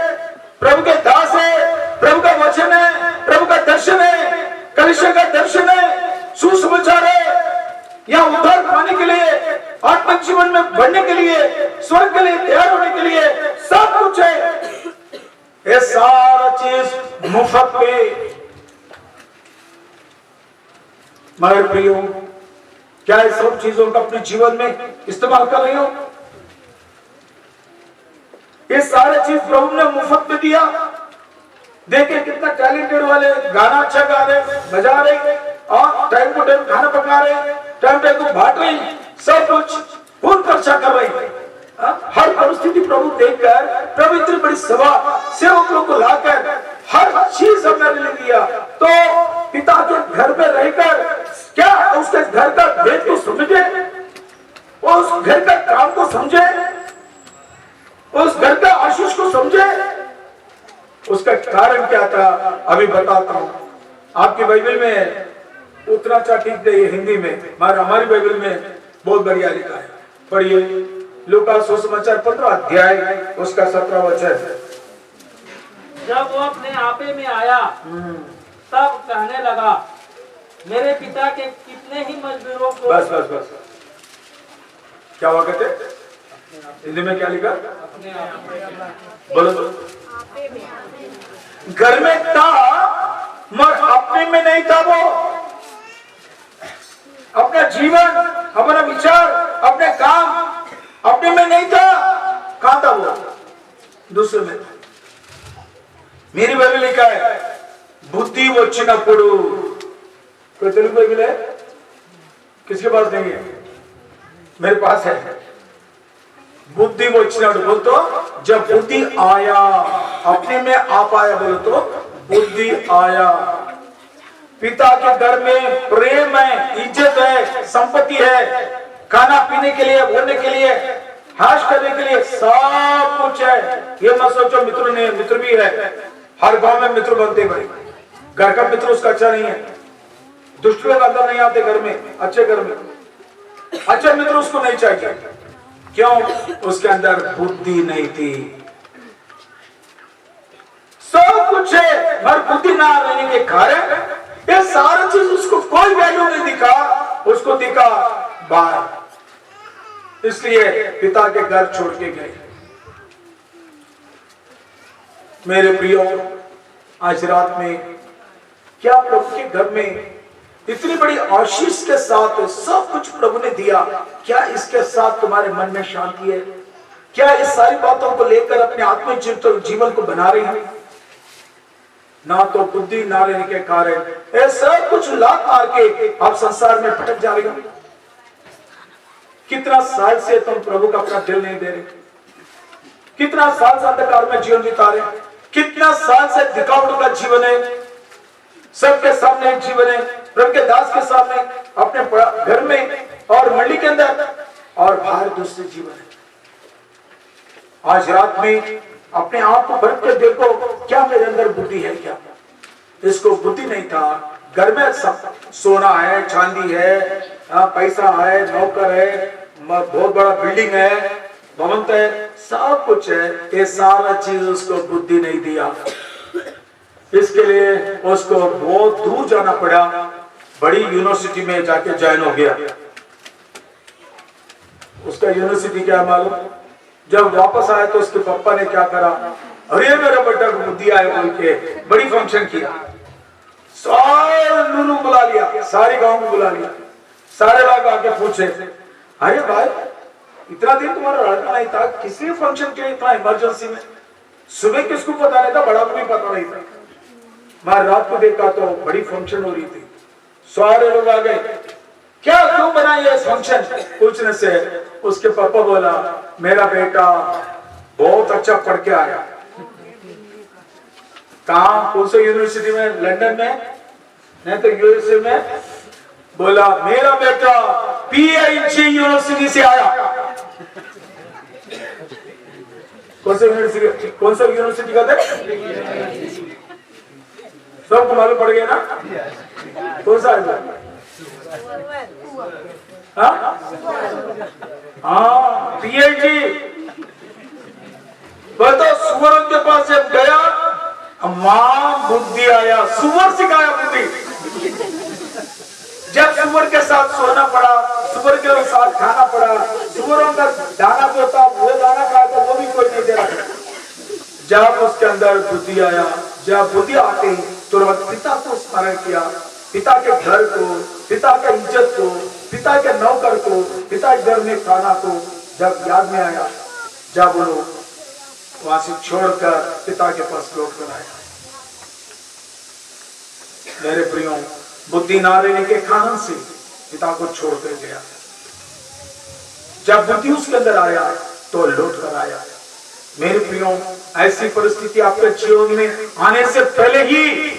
प्रभु के दास है, प्रभु का वचन है, प्रभु का दर्शन है, कलीसिया का दर्शन है, सुसमाचार है, या उद्धार पाने के लिए, आत्मिक जीवन में बढ़ने के लिए, स्वर्ग के लिए तैयार होने के लिए सब कुछ है। ये सारा चीज मुफ्त पे। मेरे प्रियो, क्या इस सब चीजों का अपने जीवन में इस्तेमाल कर रही हो? ये सारे चीज प्रभु ने मुफ्त में दिया। देखिए कितना टैलेंटेड वाले, गाना अच्छा गा रहे, बजा रहे, और टाइम को टाइम खाना पका रहे, टाइम टाइम को बांट रहे, सब कुछ पूर्ण खर्चा कर रहे। हर परिस्थिति प्रभु देखकर, प्रभु इतनी बड़ी सभा सेवकों को लाकर हर चीज हमने ले दिया। तो पिता के घर में रहकर क्या उसके घर का भेद को समझे, उस घर का काम को समझे, उस घर का आशीष को समझे। उसका कारण क्या था अभी बताता हूं। आपकी बाइबल में उतना अच्छा ठीक नहीं है हिंदी में, मगर हमारी बाइबल में बहुत बढ़िया लिखा है। पढ़िए लूका सुसमाचार 15 अध्याय उसका 17 वचन। जब वो अपने आपे में आया तब कहने लगा, मेरे पिता के कितने ही मजदूरों को। बस बस बस, क्या हुआ कहते हिंदी में क्या लिखा? बोलो तो। घर में था मगर अपने में नहीं था। वो अपना जीवन, अपना विचार, अपने काम अपने में नहीं था। कहां था वो? दूसरे में। मेरी बाइबल लिखा है बुद्धि वच्चिनप्पुडु। कोई तेलुगु बाइबल है? किसके पास नहीं है? मेरे पास है। बुद्धि वच्चिनप्पुडु बोल तो जब बुद्धि आया, अपने में आ पाया बोलो तो बुद्धि आया। पिता के घर में प्रेम है, इज्जत है, संपत्ति है, खाना पीने के लिए, बोलने के लिए, हाश करने के लिए सब कुछ है। ये मत सोचो मित्र भी है। हर गांव में मित्र बनते भाई। घर का मित्र उसका अच्छा नहीं है। दुष्ट लोग अंदर नहीं आते घर में। अच्छे घर में अच्छे मित्र उसको नहीं चाहिए। क्यों? उसके अंदर बुद्धि नहीं थी। सब कुछ है मगर बुद्धि ना रहने के कारण ये सारा चीज उसको कोई वैल्यू नहीं दिखा। उसको दिखा बाहर, इसलिए पिता के घर छोड़ के गए। मेरे प्रियो, आज रात में क्या प्रभु के घर में इतनी बड़ी आशीष के साथ सब कुछ प्रभु ने दिया, क्या इसके साथ तुम्हारे मन में शांति है? क्या इस सारी बातों को लेकर अपने आत्मिक जीवन को बना रही है? ना तो बुद्धि ना रहने के कारण ये सब कुछ लात मार के आप संसार में भटक जा रही हो। कितना साल से तुम प्रभु का अपना दिल नहीं दे रहे, कितना साल से अंधकार में जीवन बिता रहे, कितना साल से दिखावट का जीवन है, सबके सामने एक जीवन है, प्रभु के दास के सामने, अपने घर में और मंडी के अंदर और बाहर दूसरे जीवन है। आज रात में अपने आप को परख के देखो, क्या मेरे अंदर बुद्धि है? क्या इसको बुद्धि नहीं था? घर में सब सोना है, चांदी है, पैसा है, नौकर है, बहुत बड़ा बिल्डिंग है, भवन है, सब कुछ है। ये सारा चीज उसको बुद्धि नहीं दिया। इसके लिए उसको बहुत दूर जाना पड़ा, बड़ी यूनिवर्सिटी में जाके ज्वाइन हो गया। उसका यूनिवर्सिटी क्या मालूम? जब वापस आया तो उसके पापा ने क्या करा, अरे मेरा बेटा को बुद्धि आए बोल के बड़ी फंक्शन किया। सारे लूलू बुला लिया, सारे गांव को बुला लिया। सारे लोग आके पूछे, अरे भाई इतना दिन तुम्हारा लड़का नहीं था, किसी फंक्शन के इतना इमरजेंसी में? सुबह किसको पता नहीं था, बड़ा को भी पता नहीं था, मैं रात को देखा तो बड़ी फंक्शन हो रही थी। सारे लोग आ गए, क्या क्यों बनाई है फंक्शन? पूछने से उसके पापा बोला, मेरा बेटा बहुत अच्छा पढ़ के आया। कहाँ? कौन सी यूनिवर्सिटी में? लंदन में, नहीं तो यूएसए में। बोला मेरा बेटा PIG यूनिवर्सिटी से आया। कौन सा यूनिवर्सिटी का था? सबको मालूम पड़ गया ना? कौन सा है? हाँ, पीएचडी। बताओ, सुअर के पास जब गया, मां बुद्धि आया, सुअर सिखाया बुद्धि। जब सुअर के साथ सोना पड़ा, सुअर के साथ खाना पड़ा, सुअरों का दाना जो था वो दाना खाया तो वो भी कोई नहीं दे रहा। जब उसके अंदर बुद्धि आया, जब बुद्धि आती तुरंत पिता को स्मरण किया, पिता के घर को, पिता के इज्जत को, पिता के नौकर को, पिता के घर में खाना को जब याद में आया, जब वो वहां से छोड़कर पिता के पास लौट कर आया। मेरे प्रियो, बुद्धि ना रहने के कारण से पिता को छोड़कर गया। जब बुद्धि उसके अंदर आया तो लौट कर आया। मेरे प्रियो, ऐसी परिस्थिति आपके जीवन में आने से पहले ही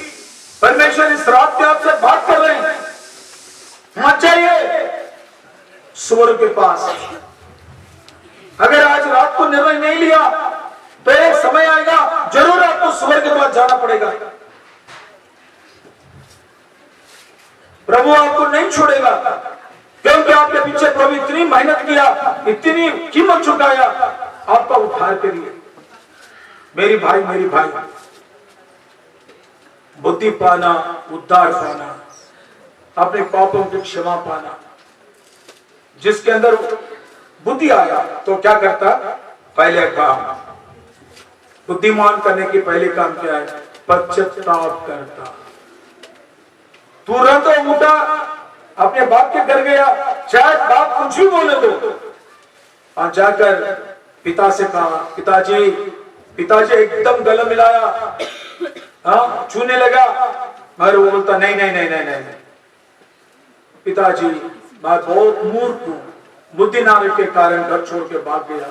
परमेश्वर इस रात में आपसे बात कर रहे हैं। मत जाइए सुअर के पास। अगर आज रात को निर्णय नहीं लिया तो एक समय आएगा जरूर आपको सुअर के पास जाना पड़ेगा। प्रभु आपको नहीं छोड़ेगा, क्योंकि आपके पीछे प्रभु इतनी मेहनत किया, इतनी कीमत चुकाया आपका उद्धार के लिए। मेरी भाई, मेरी भाई, बुद्धि पाना, उद्धार पाना, अपने पापों की क्षमा पाना। जिसके अंदर बुद्धि आया तो क्या करता? पहले काम, बुद्धिमान करने की पहले काम क्या है? पश्चाताप करता। तुरंत उठा, अपने बाप के घर गया, चाहे बाप कुछ भी बोले दो, और जाकर पिता से कहा, पिताजी, पिताजी एकदम गला मिलाया, हाँ, छूने लगा, मगर वो बोलता नहीं नहीं नहीं नहीं नहीं, पिताजी मैं बहुत मूर्ख हूं, बुद्धि ना रहने के कारण घर छोड़ के भाग गया।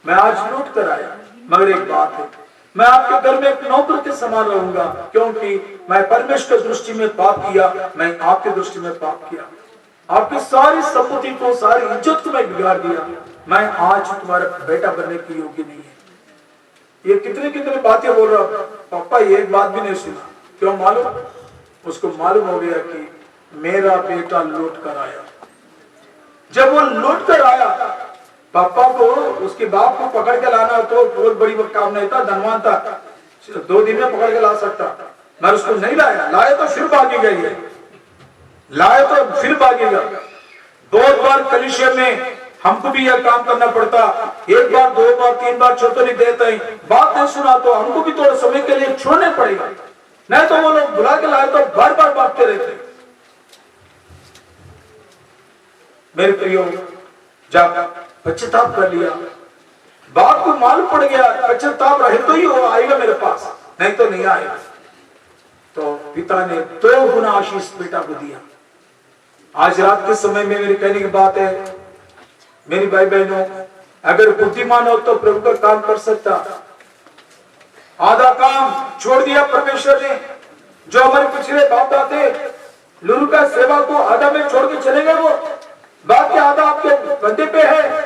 मैं आज लौट कर आया, मगर एक बात है, मैं आपके घर में एक नौकर के समान रहूंगा, क्योंकि मैं परमेश्वर की दृष्टि में पाप किया, मैं आपकी दृष्टि में पाप किया, आपकी सारी संपत्ति को, सारी इज्जत को मैं बिगाड़ दिया। मैं आज तुम्हारा बेटा बनने की योग्य नहीं है। ये कितने कितने बातें बोल रहा, पापा ये एक बात भी नहीं सुना। क्यों मालूम? उसको मालूम हो गया कि मेरा बेटा लौट कर आया। जब वो लौट कर आया, पापा को, उसके बाप को पकड़ के लाना तो बहुत बड़ी काम नहीं था, धनवान था, 2 दिन में पकड़ के ला सकता, मैं उसको नहीं लाया। लाया तो फिर भागी गई, लाया तो फिर भागेगा। बहुत बार कलीसिया में हमको भी यह काम करना पड़ता, एक बार, 2 बार, 3 बार छोड़ नहीं देते, बात नहीं सुना तो हमको भी थोड़ा समय के लिए छोड़ने पड़ेगा, नहीं तो वो लोग बुला के लाए तो बार बार भागते रहते। मेरे प्रियो, जब पश्चाताप कर लिया, बाप को मालूम पड़ गया पश्चाताप रहे तो ही वो आएगा मेरे पास, नहीं तो नहीं आएगा। तो पिता ने 2 गुना आशीष बेटा को दिया। आज रात के समय में मेरी कहने की बात है, मेरी भाई बहनों, अगर बुद्धिमान हो तो प्रभु का काम कर सकता। आधा काम छोड़ दिया परमेश्वर ने, जो हमारे पिछले बाप दादे लुरु का सेवा को आधा में छोड़ के चले गए, वो बाकी आधा आपके बंदे पे है।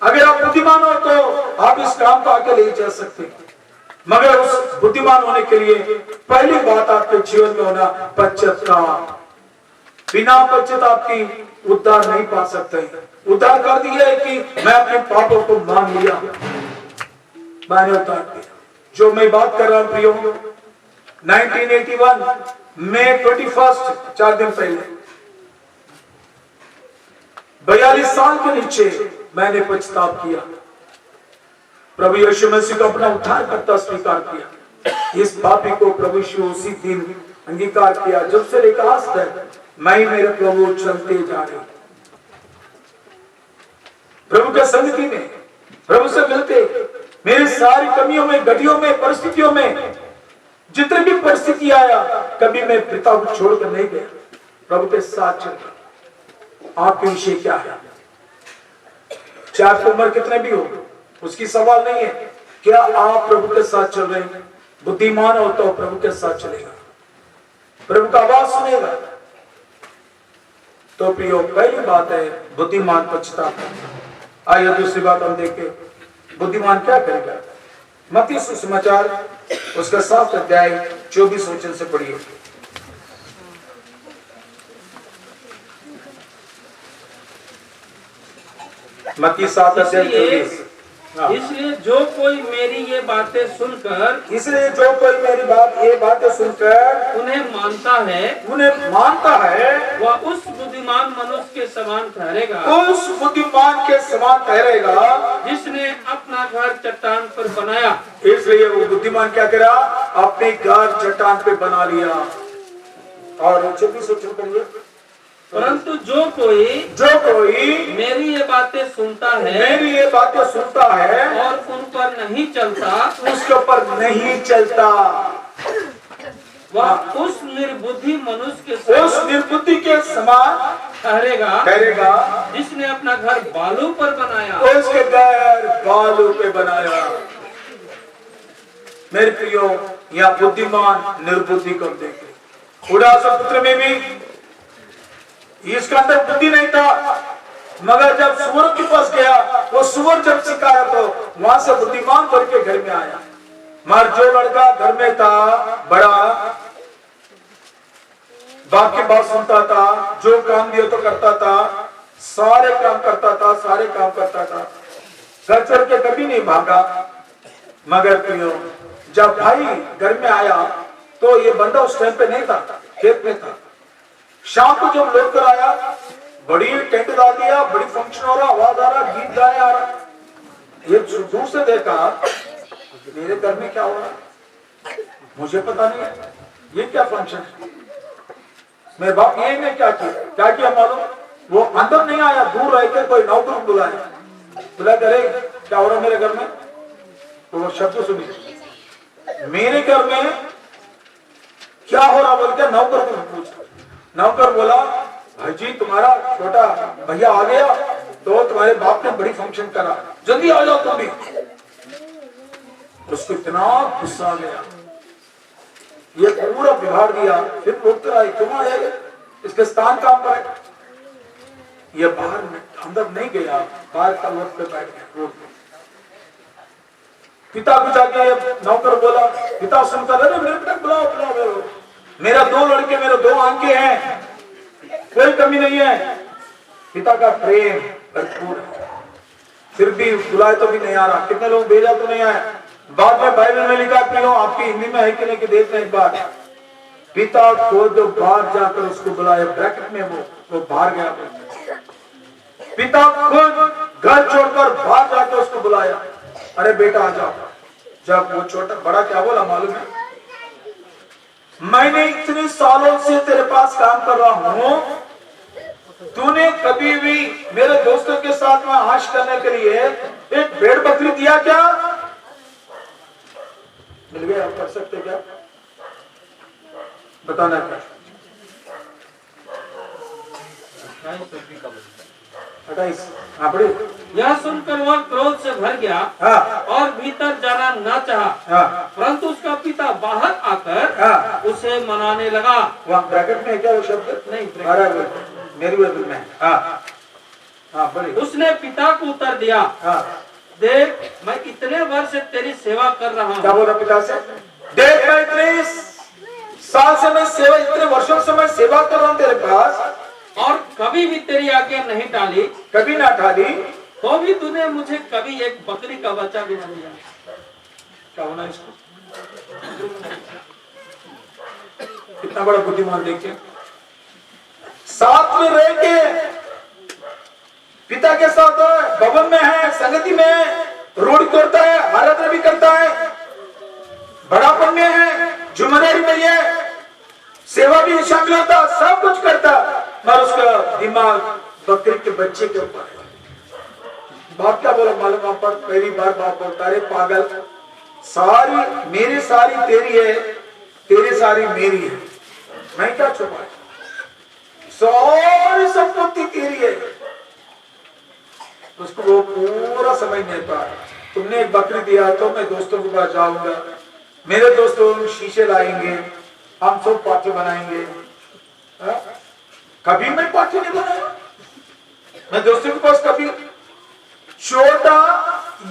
अगर आप बुद्धिमान हो तो आप इस काम को आगे ले जा सकते हैं, मगर उस बुद्धिमान होने के लिए पहली बात आपके जीवन में होना पश्चाताप। बिना पश्चाताप की उद्धार नहीं पा सकते। उद्धार कर दिया है कि मैं अपने पापों को मान लिया, मैंने उतार दिया। जो मैं बात कर रहा हूं प्रियो, 1981 मई 21, 4 दिन पहले, 42 साल के नीचे मैंने पश्चाताप किया। प्रभु यीशु मसीह को अपना उद्धारकर्ता स्वीकार किया। इस पापी को प्रभु यीशु उसी दिन अंगीकार किया जब से लेकर आज तक मैं मेरे प्रभु चलते जा रहे, प्रभु के संगति में, प्रभु से मिलते, मेरी सारी कमियों में, गतियों में, परिस्थितियों में, जितनी भी परिस्थिति आया, कभी मैं पिता को छोड़कर नहीं गया, प्रभु के साथ चलता। आपके विषय क्या है? चाहे आपकी उम्र कितने भी हो, उसकी सवाल नहीं है। क्या आप प्रभु के साथ चल रहे हैं? बुद्धिमान हो तो प्रभु के साथ चलेगा, प्रभु का आवाज सुनेगा। तो प्रियो, पहली बात है बुद्धिमान पश्चाताप। आइए दूसरी बात हम देखें। बुद्धिमान क्या करेगा? मत्ती सुसमाचार उसका 7 अध्याय 24 वचन से पढ़िए। मत्ती 7 अध्याय 24। इसलिए जो कोई मेरी ये बातें सुनकर ये बातें सुनकर उन्हें मानता है वह उस बुद्धिमान मनुष्य के समान ठहरेगा जिसने अपना घर चट्टान पर बनाया। इसलिए वो बुद्धिमान क्या करा? अपने घर चट्टान पे बना लिया। और 24 वचन पढ़िए। परंतु जो कोई मेरी ये बातें सुनता है और उन पर नहीं चलता, उसके ऊपर नहीं चलता, वह उस निर्बुद्धि मनुष्य के समान ठहरेगा जिसने अपना घर बालू पर बनाया। उसके घर बालू पे बनाया। मेरे प्रियो, यहाँ बुद्धिमान निर्बुद्धि को देखे। उदास पुत्र में भी इसके अंदर बुद्धि नहीं था, मगर जब सुअर के पास गया, वो सुअर जब सिखाया तो वहां से बुद्धिमान बन के घर में आया। मगर जो लड़का घर में था, बड़ा बाप की बात सुनता था, जो काम दिया तो करता था, सारे काम करता था, घर छोड़ के कभी नहीं भागा। मगर प्रियो, जब भाई घर में आया तो ये बंदा उस टाइम पे नहीं था, खेत में था। शाम को जब लौट कर आया, बड़ी टेंट डाल दिया, बड़ी फंक्शन हो रहा, आवाज आ रहा, गीत गाने आ रहा। ये दूर से देखा, मेरे घर में क्या हो रहा मुझे पता नहीं है, ये क्या फंक्शन है। मेरे बाप ये ने क्या किया मालूम? वो अंदर नहीं आया, दूर रह के कोई नौकर बुलाया, करे क्या हो रहा मेरे घर में। तो वो शब्द सुनिए, मेरे घर में क्या हो रहा बोल के नौकर को पूछा। नौकर बोला, भाई जी तुम्हारा छोटा भैया आ गया, तो तुम्हारे बाप ने बड़ी फंक्शन करा, जल्दी आ जाओ तुम भी। उसको इतना गुस्सा आ गया, ये पूरा बिगाड़ दिया। फिर बोलते रहा, क्यों आएगा, इसके स्थान काम पर। ये बाहर में अंदर नहीं गया, बाहर का रोड पे बैठ गया। रोड पे पिता को जाके नौकर बोला, पिता सुनता रहे, मेरे बेटा बुलाओ, मेरा 2 लड़के, मेरे 2 आंखें हैं, कोई कमी नहीं है। पिता का प्रेम भरपूर है, फिर भी बुलाए तो भी नहीं आ रहा। कितने लोग भेजा तो नहीं आए। बाद में बाइबल में लिखा, प्रियो आपकी हिंदी में है कि नहीं कि देखते एक बार। पिता को जो बाहर जाकर उसको बुलाया, ब्रैकेट में वो बाहर गया। पिता खुद घर छोड़कर बाहर जाकर उसको बुलाया, अरे बेटा आ जाओ। जब वो छोटा बड़ा क्या बोला मालूम है? मैंने इतने सालों से तेरे पास काम कर रहा हूं, तूने कभी भी मेरे दोस्तों के साथ में आश करने के लिए एक भेड़ बकरी दिया क्या? मिल गया, आप कर सकते क्या? बताना क्या? 28। हाँ पढ़ी। यह सुनकर वह क्रोध से भर गया, हाँ। और भीतर जाना न चाहा। हाँ। परंतु उसका पिता बाहर आकर हाँ। उसे मनाने लगा। वहाँ ब्रैकेट में है क्या वो शब्द? नहीं, मेरी बाइबल में। हाँ हाँ बड़ी। उसने पिता को उत्तर दिया, हाँ। देख मैं इतने वर्ष से तेरी सेवा कर रहा हूँ। क्या बोला पिता से? देख मैं इतने साल से मैं सेवा, इतने वर्षों से मैं सेवा कर रहा हूँ तेरे पास, और कभी भी तेरी आज्ञा नहीं टाली, कभी ना टाली, तो भी तूने मुझे कभी एक बकरी का बच्चा भी नहीं दिया। क्या होना इसको? कितना बड़ा बुद्धिमान देखिए, साथ में रह के पिता के साथ भवन में है, संगति में है, रोड करता है, आराधना भी करता है, बड़ापन में है, जिम्मेदारी में है, सेवा भी शामिल होता, सब कुछ करता, पर उसका दिमाग बकरी के बच्चे के ऊपर है। बाप क्या बोला मालूम? आप पर पहली बार बाप बोलता, अरे पागल, सारी मेरी सारी तेरी है, तेरी सारी मेरी है, मैं क्या छुपा, सारी संपत्ति तेरी है। उसको वो पूरा समझ नहीं पा, तुमने एक बकरी दिया तो मैं दोस्तों के पास जाऊंगा, मेरे दोस्तों शीशे लाएंगे, हम सब पार्टी बनाएंगे। कभी मैं पार्टी नहीं बनाया, मैं दोस्तों के पास कभी छोटा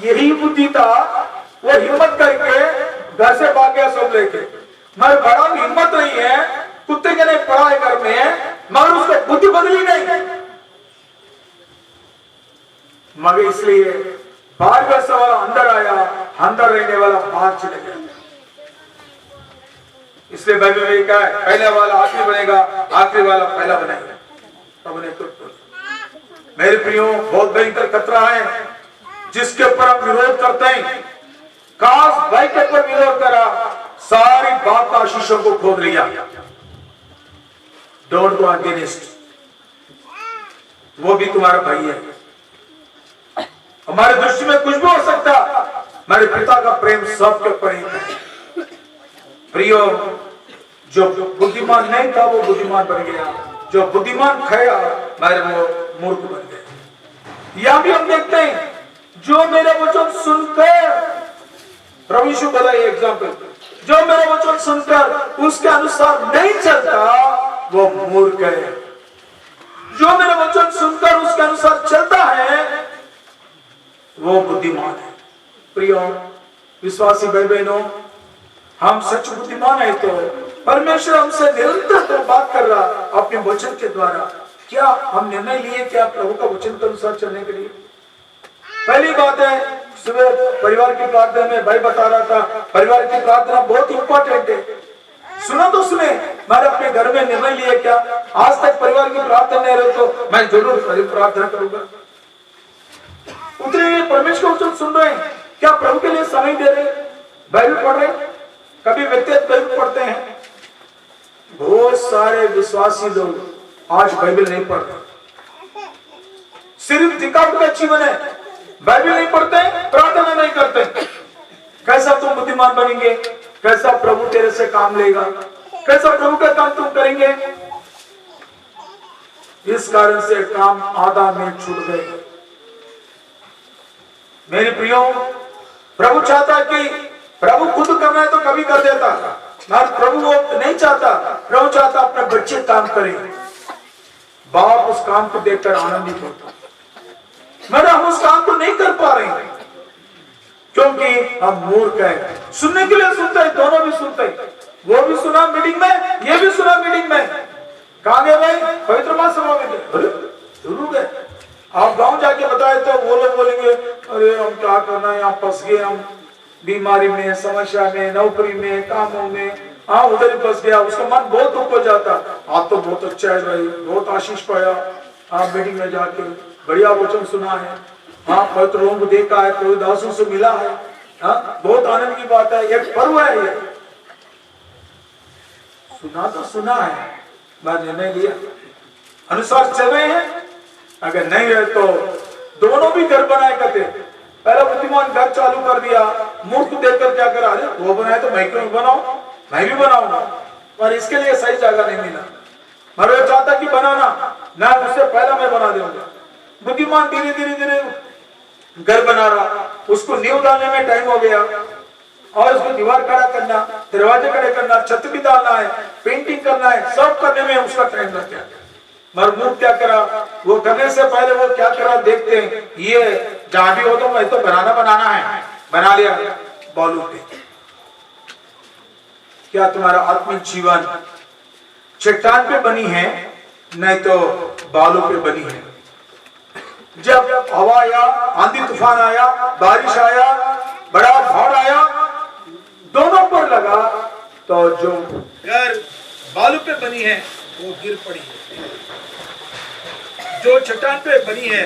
यही बुद्धि था, वो हिम्मत करके घर से भाग गया सब लेके। मगर बड़ा भी हिम्मत नहीं है, कुत्ते के नहीं पड़ा है घर में, मगर उसको बुद्धि बदली नहीं। मगर इसलिए बाहर का सवाल अंदर आया, अंदर रहने वाला बाहर चले गया। इसलिए बाइबल में कहा है, पहले वाला आखिरी बनेगा, आखिरी वाला पहला बनेगा। तब उन्हें मेरे प्रियो, बहुत भयंकर खतरा है जिसके ऊपर हम विरोध करते हैं। काश भाई के ऊपर विरोध करा, सारी बात का आशीषों को खोद लिया। डोंट गो अगेंस्ट, वो भी तुम्हारा भाई है। हमारे दृष्टि में कुछ भी हो सकता, हमारे पिता का प्रेम सबके ऊपर ही है। प्रियो, जो बुद्धिमान नहीं था वो बुद्धिमान बन गया, जो बुद्धिमान खाया मेरे वो मूर्ख बन गए। यहां भी हम देखते हैं, जो मेरे वचन सुनकर, प्रभु यीशु बोला ये एग्जाम्पल, जो मेरे वचन सुनकर उसके अनुसार नहीं चलता वो मूर्ख है। जो मेरे वचन सुनकर उसके अनुसार चलता है वो बुद्धिमान है। प्रियो विश्वासी भाई बहनों, हम सच बुद्धिमान है तो परमेश्वर हमसे निरंतर तो बात कर रहा अपने वचन के द्वारा। क्या हम निर्णय लिए क्या प्रभु का वचन के अनुसार चलने के लिए? पहली बात है, सुबह परिवार की प्रार्थना में भाई बता रहा था, परिवार की प्रार्थना बहुत इंपॉर्टेंट है। सुनो तो सुने, मैंने अपने घर में निर्णय लिए क्या? आज तक परिवार की प्रार्थना नहीं रहे तो मैं जरूर प्रार्थना करूंगा। उतने परमेश्वर वचन सुन रहे हैं, क्या प्रभु के लिए समय दे रहे, बाइबल पढ़ रहे? कभी व्यक्तिगत बाइबल पढ़ते हैं? बहुत सारे विश्वासी लोग आज बाइबल नहीं पढ़ते, सिर्फ दिखावट का जीवन है, बाइबल नहीं पढ़ते, प्रार्थना नहीं करते। कैसा तुम बुद्धिमान बनेंगे? कैसा प्रभु तेरे से काम लेगा? कैसा प्रभु का काम तुम करेंगे? इस कारण से काम आधा में छूट गए। मेरे प्रियो, प्रभु चाहता कि प्रभु खुद करना है तो कभी कर देता, मगर प्रभु वो नहीं चाहता। प्रभु चाहता अपने बच्चे काम करें, बाप उस काम को देखकर आनंदित होता। मगर हम उस काम को नहीं कर पा रहे हैं क्योंकि हम मूर्ख हैं। सुनने के लिए सुनते हैं, दोनों भी सुनते हैं। वो भी सुना मीटिंग में, ये भी सुना मीटिंग में। कहां गए भाई? पवित्र मास सभा में गए, जरूर गए। आप गांव जाके बताए तो वो लोग बोलेंगे, अरे हम क्या करना है, यहाँ फंस गए, हम बीमारी में, समस्या में, नौकरी में, कामों में, हाँ उधर ही फंस गया। उसका मन बहुत दुख हो जाता। आप तो बहुत अच्छा है भाई, बहुत आशीष पाया, आप मीटिंग में जाके बढ़िया वचन सुना है, हाँ पवित्र लोगों को देखा है, पवित्र दासों से मिला है, हाँ बहुत आनंद की बात है, एक पर्व है ये। सुना तो सुना है, मैं निर्णय लिया, अनुसार चल रहे हैं। अगर नहीं रहे तो दोनों भी घर बनाए करते। पहला बुद्धिमान घर चालू कर दिया, मूर्ख देखकर क्या करा, वो बनाए तो मैं क्यों बनाऊं, मैं भी बनाऊंगा, पर इसके लिए सही जगह नहीं मिला। मैं चाहता कि बनाना ना, उससे पहला मैं बना दूंगा। बुद्धिमान धीरे धीरे धीरे घर बना रहा, उसको नींव डालने में टाइम हो गया और उसको दीवार खड़ा करना, दरवाजे खड़े करना, छत भी डालना है, पेंटिंग करना है, सब करने में उसका टाइम लग गया। मगर मूर्ख क्या करा, वो करने से पहले वो क्या करा देखते हैं, ये जहां भी हो तो मैं तो बनाना है, बना लिया बालू पे। क्या तुम्हारा आत्मिक जीवन चट्टान पे बनी है, नहीं तो बालू पे बनी है? जब हवा आया, आंधी तूफान आया, बारिश आया, बड़ा बाढ़ आया, दोनों पर लगा तो जो घर बालू पे बनी है वो गिर पड़ी है, जो चट्टान पे बनी है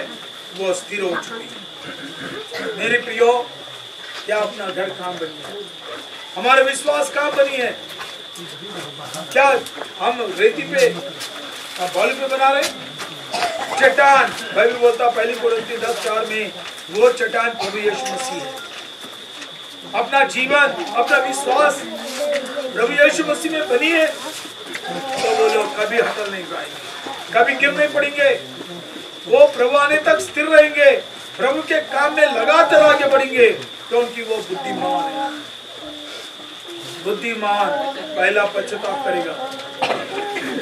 वो स्थिर हो चुकी है। मेरे प्रियो, क्या अपना घर कहां बनी है? हमारे विश्वास कहां बनी है? क्या हम रेती पे बालू पे बना रहे? चट्टान, बाइबल बोलता पहली कोरिन्थी 10:4 में, वो चट्टान प्रभु यीशु मसीह है। अपना जीवन, अपना विश्वास प्रभु यीशु मसीह में बनी है तो वो लोग कभी हटल नहीं पाएंगे, कभी गिर नहीं पड़ेंगे। वो प्रभु आने तक स्थिर रहेंगे, प्रभु के काम में लगातार आगे बढ़ेंगे, क्योंकि वो बुद्धिमान है। बुद्धिमान पहला पश्चाताप करेगा।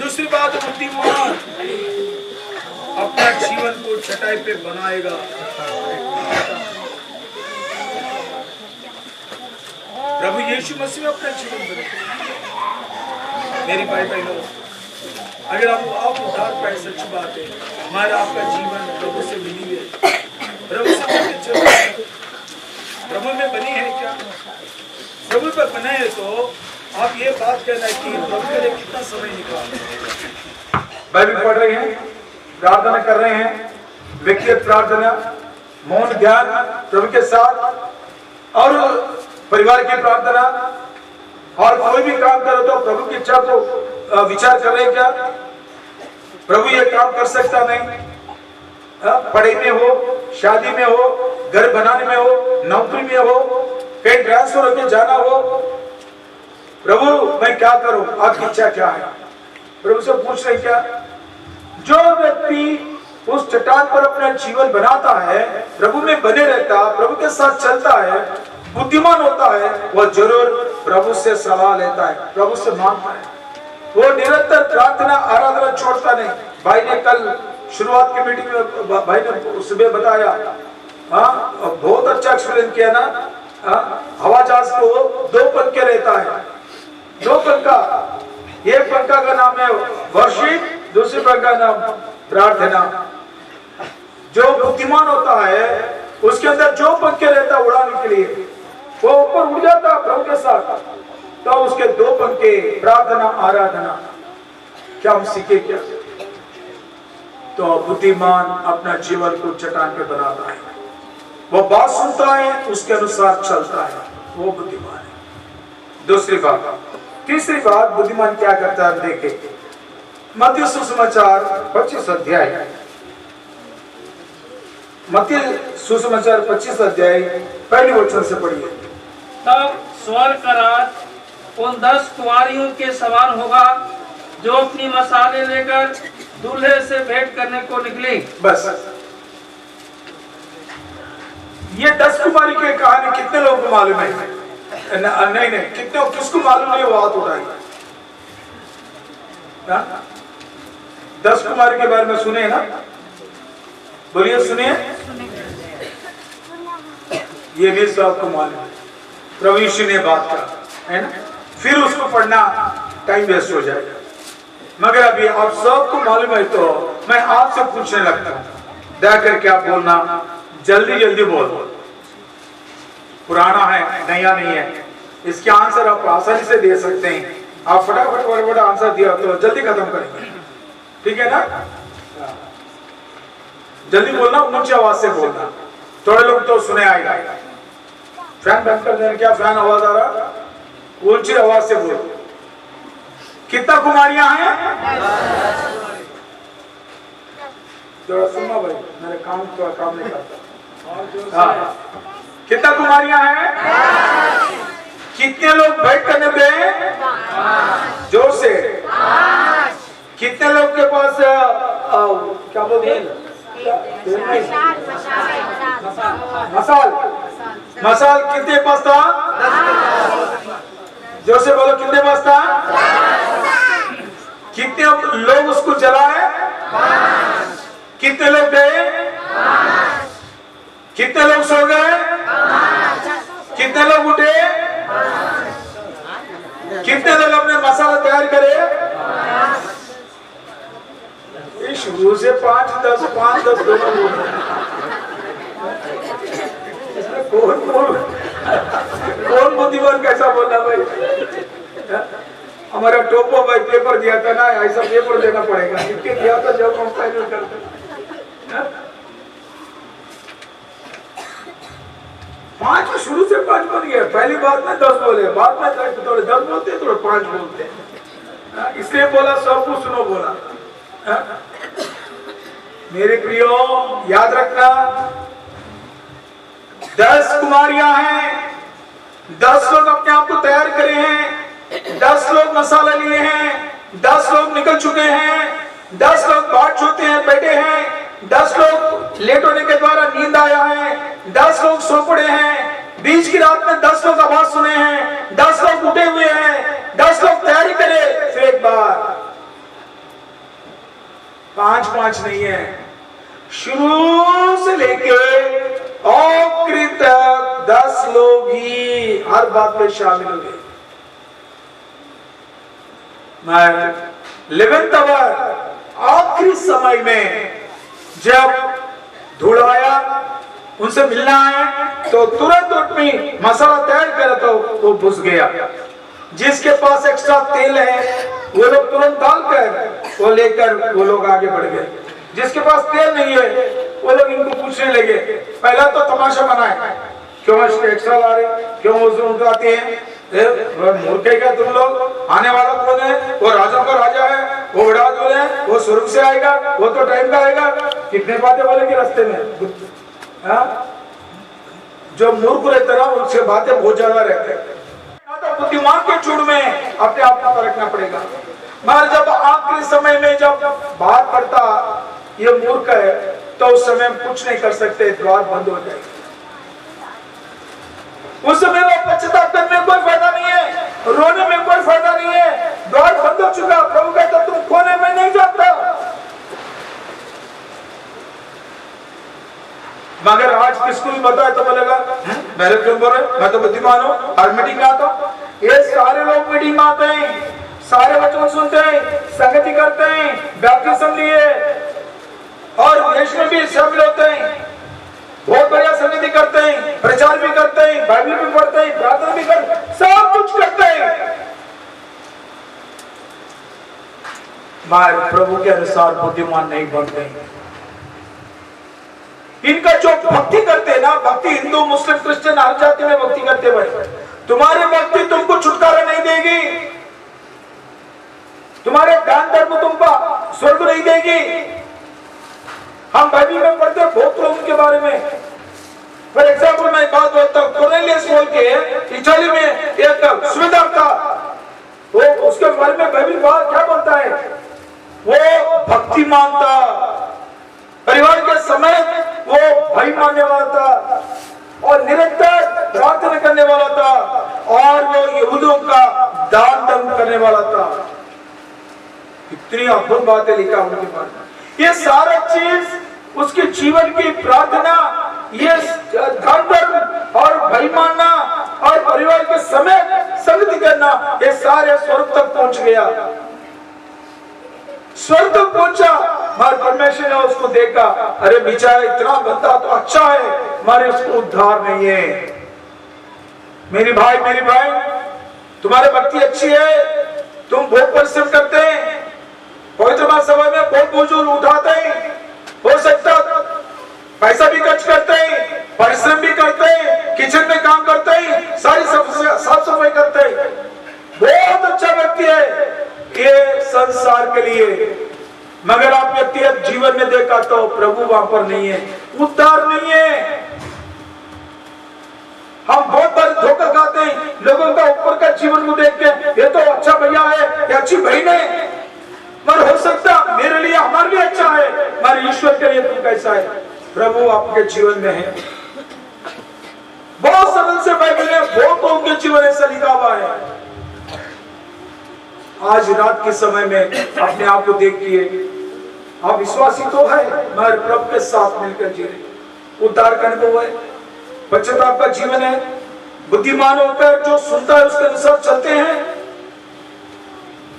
दूसरी बात, बुद्धिमान अपना जीवन को चटाई पे बनाएगा। प्रभु यीशु मसीह में अपना जीवन बने। मेरी भाई बहनों, अगर आप उद्धार पाए, सच बात है, हमारा आपका जीवन प्रभु से मिली है, प्रभु से मिलने चल, प्रभु में बनी है क्या? प्रभु पर बना है तो आप ये बात कहना कि प्रभु के लिए कितना समय निकाला। बाइबल पढ़ रहे हैं, प्रार्थना कर रहे हैं, व्यक्तिगत प्रार्थना, मौन ध्यान प्रभु के साथ, और परिवार की प्रार्थना, और कोई भी काम करो तो प्रभु की इच्छा को विचार कर रहे हैं क्या? प्रभु ये काम कर सकता नहीं? पढ़ाई में हो, शादी में हो, घर बनाने में हो, नौकरी में हो, कहीं ट्रांसफर होकर जाना हो, प्रभु मैं क्या करूं, आपकी इच्छा क्या है? प्रभु से पूछ रहे क्या? जो व्यक्ति उस चट्टान पर अपना जीवन बनाता है, प्रभु में बने रहता, प्रभु के साथ चलता है, बुद्धिमान होता है, वह जरूर प्रभु से सलाह लेता है, प्रभु से मांगता है। वो निरंतर प्रार्थना आराधना छोड़ता नहीं। भाई ने कल शुरुआत की मीटिंग में भाई ने सुबह बताया, बहुत अच्छा एक्सपीरियंस किया ना। हवा जहाज को 2 पंखे रहता है, 2 पंखा, एक पंखा का नाम है वर्शिप, दूसरे पंखा का नाम प्रार्थना। जो बुद्धिमान होता है उसके अंदर जो पंखे रहता है उड़ाने के लिए, वो ऊपर उड़ जाता है प्रभु के साथ। तो उसके 2 पंखे प्रार्थना आराधना। क्या हम सीखे क्या? तो बुद्धिमान अपना जीवन को चट्टान पे बनाता है, वो बात सुनता है, उसके अनुसार चलता है, वो बुद्धिमान है। दूसरी बात, तीसरी बात, बुद्धिमान क्या करता है देखें। मत्ती सुसमाचार 25 अध्याय, मत्ती सुसमाचार 25 अध्याय पहले वचन से पढ़िए। तब स्वर्ग का राज उन 10 कुंवारियों के समान होगा जो अपनी मसाले लेकर दूल्हे से भेंट करने को निकली। बस ये 10 कुमारी की कहानी कितने लोगों को मालूम है? नहीं, कितने, किसको मालूम नहीं? वो हाथ उठाई। 10 कुमारी के बारे में सुने ना? बोलिए, सुनिए। ये भी सबको मालूम है, प्रभु यीशु ने बात करा है ना। फिर उसको पढ़ना टाइम वेस्ट हो जाएगा, मगर अभी आप सबको मालूम है तो मैं आपसे पूछने लगता हूँ, दया करके आप बोलना, जल्दी जल्दी बोल। पुराना है, नया नहीं है, इसके आंसर आप आसानी से दे सकते हैं। आप फटाफट आंसर दिया तो जल्दी खत्म करेंगे, ठीक है ना? जल्दी बोलना, ऊंची आवाज से बोलना, थोड़े लोग तो सुने आएगा। फैन बंद कर देना, क्या फैन आवाज आ रहा? ऊंची आवाज से बोलो। कितना कुमारियां हैं? थोड़ा सुनना भाई, मेरे काम नहीं करता। हाँ, कितना कुमारियां हैं? कितने लोग बैठ करने पे? जोर से। कितने लोग के पास क्या बोलते हैं? मसाल कितने पास था? जोर से बोलो, कितने पास था? कितने लोग उसको जलाए? कितने लोग गए? कितने लोग सो गए? कितने लोग उठे? कितने लोग अपने मसाला तैयार करे? शुरू से 5, 10 दोनों। कौन बुद्धिमान कैसा बोला भाई? हमारा टोपो भाई पेपर दिया था ना, ऐसा पेपर देना पड़ेगा, इसके दिया था जब हम फाइनल करते। 5 शुरू से 5 बन गया। पहली बात में 10 बोले, बाद में थोड़े 10 बोलते, थोड़े 5 बोलते, इसलिए बोला सबको सुनो बोला। मेरे प्रियो, याद रखना, 10 कुमारियां हैं, 10 लोग अपने आप को तैयार करे हैं, 10 लोग मसाला लिए हैं, 10 लोग निकल चुके हैं, 10 लोग बाट चुके हैं, बैठे हैं, 10 लोग लेट होने के द्वारा नींद आया है, 10 लोग सो पड़े हैं, बीच की रात में 10 लोग आवाज सुने हैं, 10 लोग उठे हुए हैं, 10 लोग तैयारी करे। फिर एक बार 5 नहीं है, शुरू से लेके आखिरी तक 10 लोग ही हर बात में शामिल हो गए। 11th आवर आखिरी समय में जब धुड़ाया उनसे मिलना है तो तुरंत उठनी मसाला तैयार करा तो वो घुस गया। जिसके पास एक्स्ट्रा तेल है वो लोग तुरंत डालकर वो लेकर वो लोग आगे बढ़ गए। जिसके पास तेल नहीं है वो लोग इनको पूछने लगे। पहला तो तमाशा बनाए, क्यों एक्स्ट्रा ला रहे, क्यों उठाते हैं, मूर्खे क्या तुम लोग, आने वाला कौन है, वो राजा का राजा है, वो उड़ा दो है, वो स्वर्ग से आएगा, वो तो टाइम का आएगा। कितने बातें बोलेंगे रास्ते में। जो मूर्ख रहते ना उनसे बातें बहुत ज्यादा रहते हैं। तो बुद्धिमान के झूठ में अपने आप को परखना पड़ेगा। मगर जब आखिरी समय में जब बात पड़ता ये मूर्ख है तो उस समय हम कुछ नहीं कर सकते, द्वार बंद हो जाएगा। उस समय वो पश्चाताप करने में कोई फायदा नहीं है, रोने में कोई फायदा नहीं है, द्वार बंद हो चुका। प्रभु कहता तुम खोने में नहीं जाता। मगर आज किसको भी बताए तो बोलेगा मेरे क्यों बोल रहे, मैं तो बुद्धिमान हूँ, हर मीटिंग में आता हूँ। ये सारे लोग मीटिंग में आते हैं, सारे वचन सुनते हैं, संगति करते हैं, बैप्टिज्म लिए और देश में भी शामिल होते हैं, बहुत बढ़िया संगति करते हैं, प्रचार भी करते हैं, बाइबल भी पढ़ते हैं, प्रार्थना भी करते हैं, सब कुछ करते हैं। मगर प्रभु के अनुसार बुद्धिमान नहीं बनते हैं। इनका जो भक्ति करते हैं ना, भक्ति हिंदू मुस्लिम क्रिश्चियन हर जाति में भक्ति करते भाई, तुम्हारी भक्ति तुमको छुटकारा नहीं देगी, तुम्हारे दान धर्म तुमको स्वर्ग नहीं देगी। हम बाइबल में पढ़ते हैं बहुत लोगों के बारे में। फॉर एग्जाम्पल मैं बात बोलता हूँ, कोर्नेलियस बोल के इटली में एक सुबेदार था, वो उसके बारे में बाइबल क्या बोलता है, वो भक्तिमान था, परिवार के समय वो भाई मानने वाला था और निरंतर प्रार्थना करने वाला था और वो यहूदियों का दान धर्म करने वाला था। इतनी अद्भुत बातें लिखा उनके बारे में। ये सारा चीज उसके जीवन की प्रार्थना, ये दान धर्म और भाई मानना और परिवार के समय संगति करना, ये सारे स्वर्ग तक पहुंच गया, स्वर्ग तक पहुंचा। मगर परमेश्वर ने उसको देखा, अरे बेचारा इतना गंदा तो अच्छा है मगर उसको उद्धार नहीं है। मेरी भाई तुम्हारी भक्ति अच्छी है, तुम बहुत परिश्रम करते हैं, पवित्र सभा में बहुत बोझ उठाते हैं, हो सकता पैसा भी खर्च करते हैं, परिश्रम भी करते हैं, किचन में काम करते हैं, सारी साफ सफाई करते हैं, बहुत अच्छा व्यक्ति है ये संसार के लिए। मगर आप व्यक्तिगत जीवन में देखा तो प्रभु वहां पर नहीं है, उद्धार नहीं है। हम बहुत बार धोखा खाते हैं लोगों का ऊपर का जीवन को देख के, ये तो अच्छा भैया है, ये अच्छी बहन है, मगर हो सकता मेरे लिए हमारे लिए अच्छा है, मगर ईश्वर के लिए तुम कैसा है। प्रभु आपके जीवन में है। बहुत सरल से बाइबल में बहुत लोगों के जीवन ऐसा लिखा हुआ है। आज रात के समय में अपने आप को देखिए, आप विश्वासी तो है मगर प्रभु के साथ मिलकर जी रहे, उद्धार का अनुभव है, पश्चाताप का जीवन है, बुद्धिमान होकर जो सुनता है उसके अनुसार चलते हैं।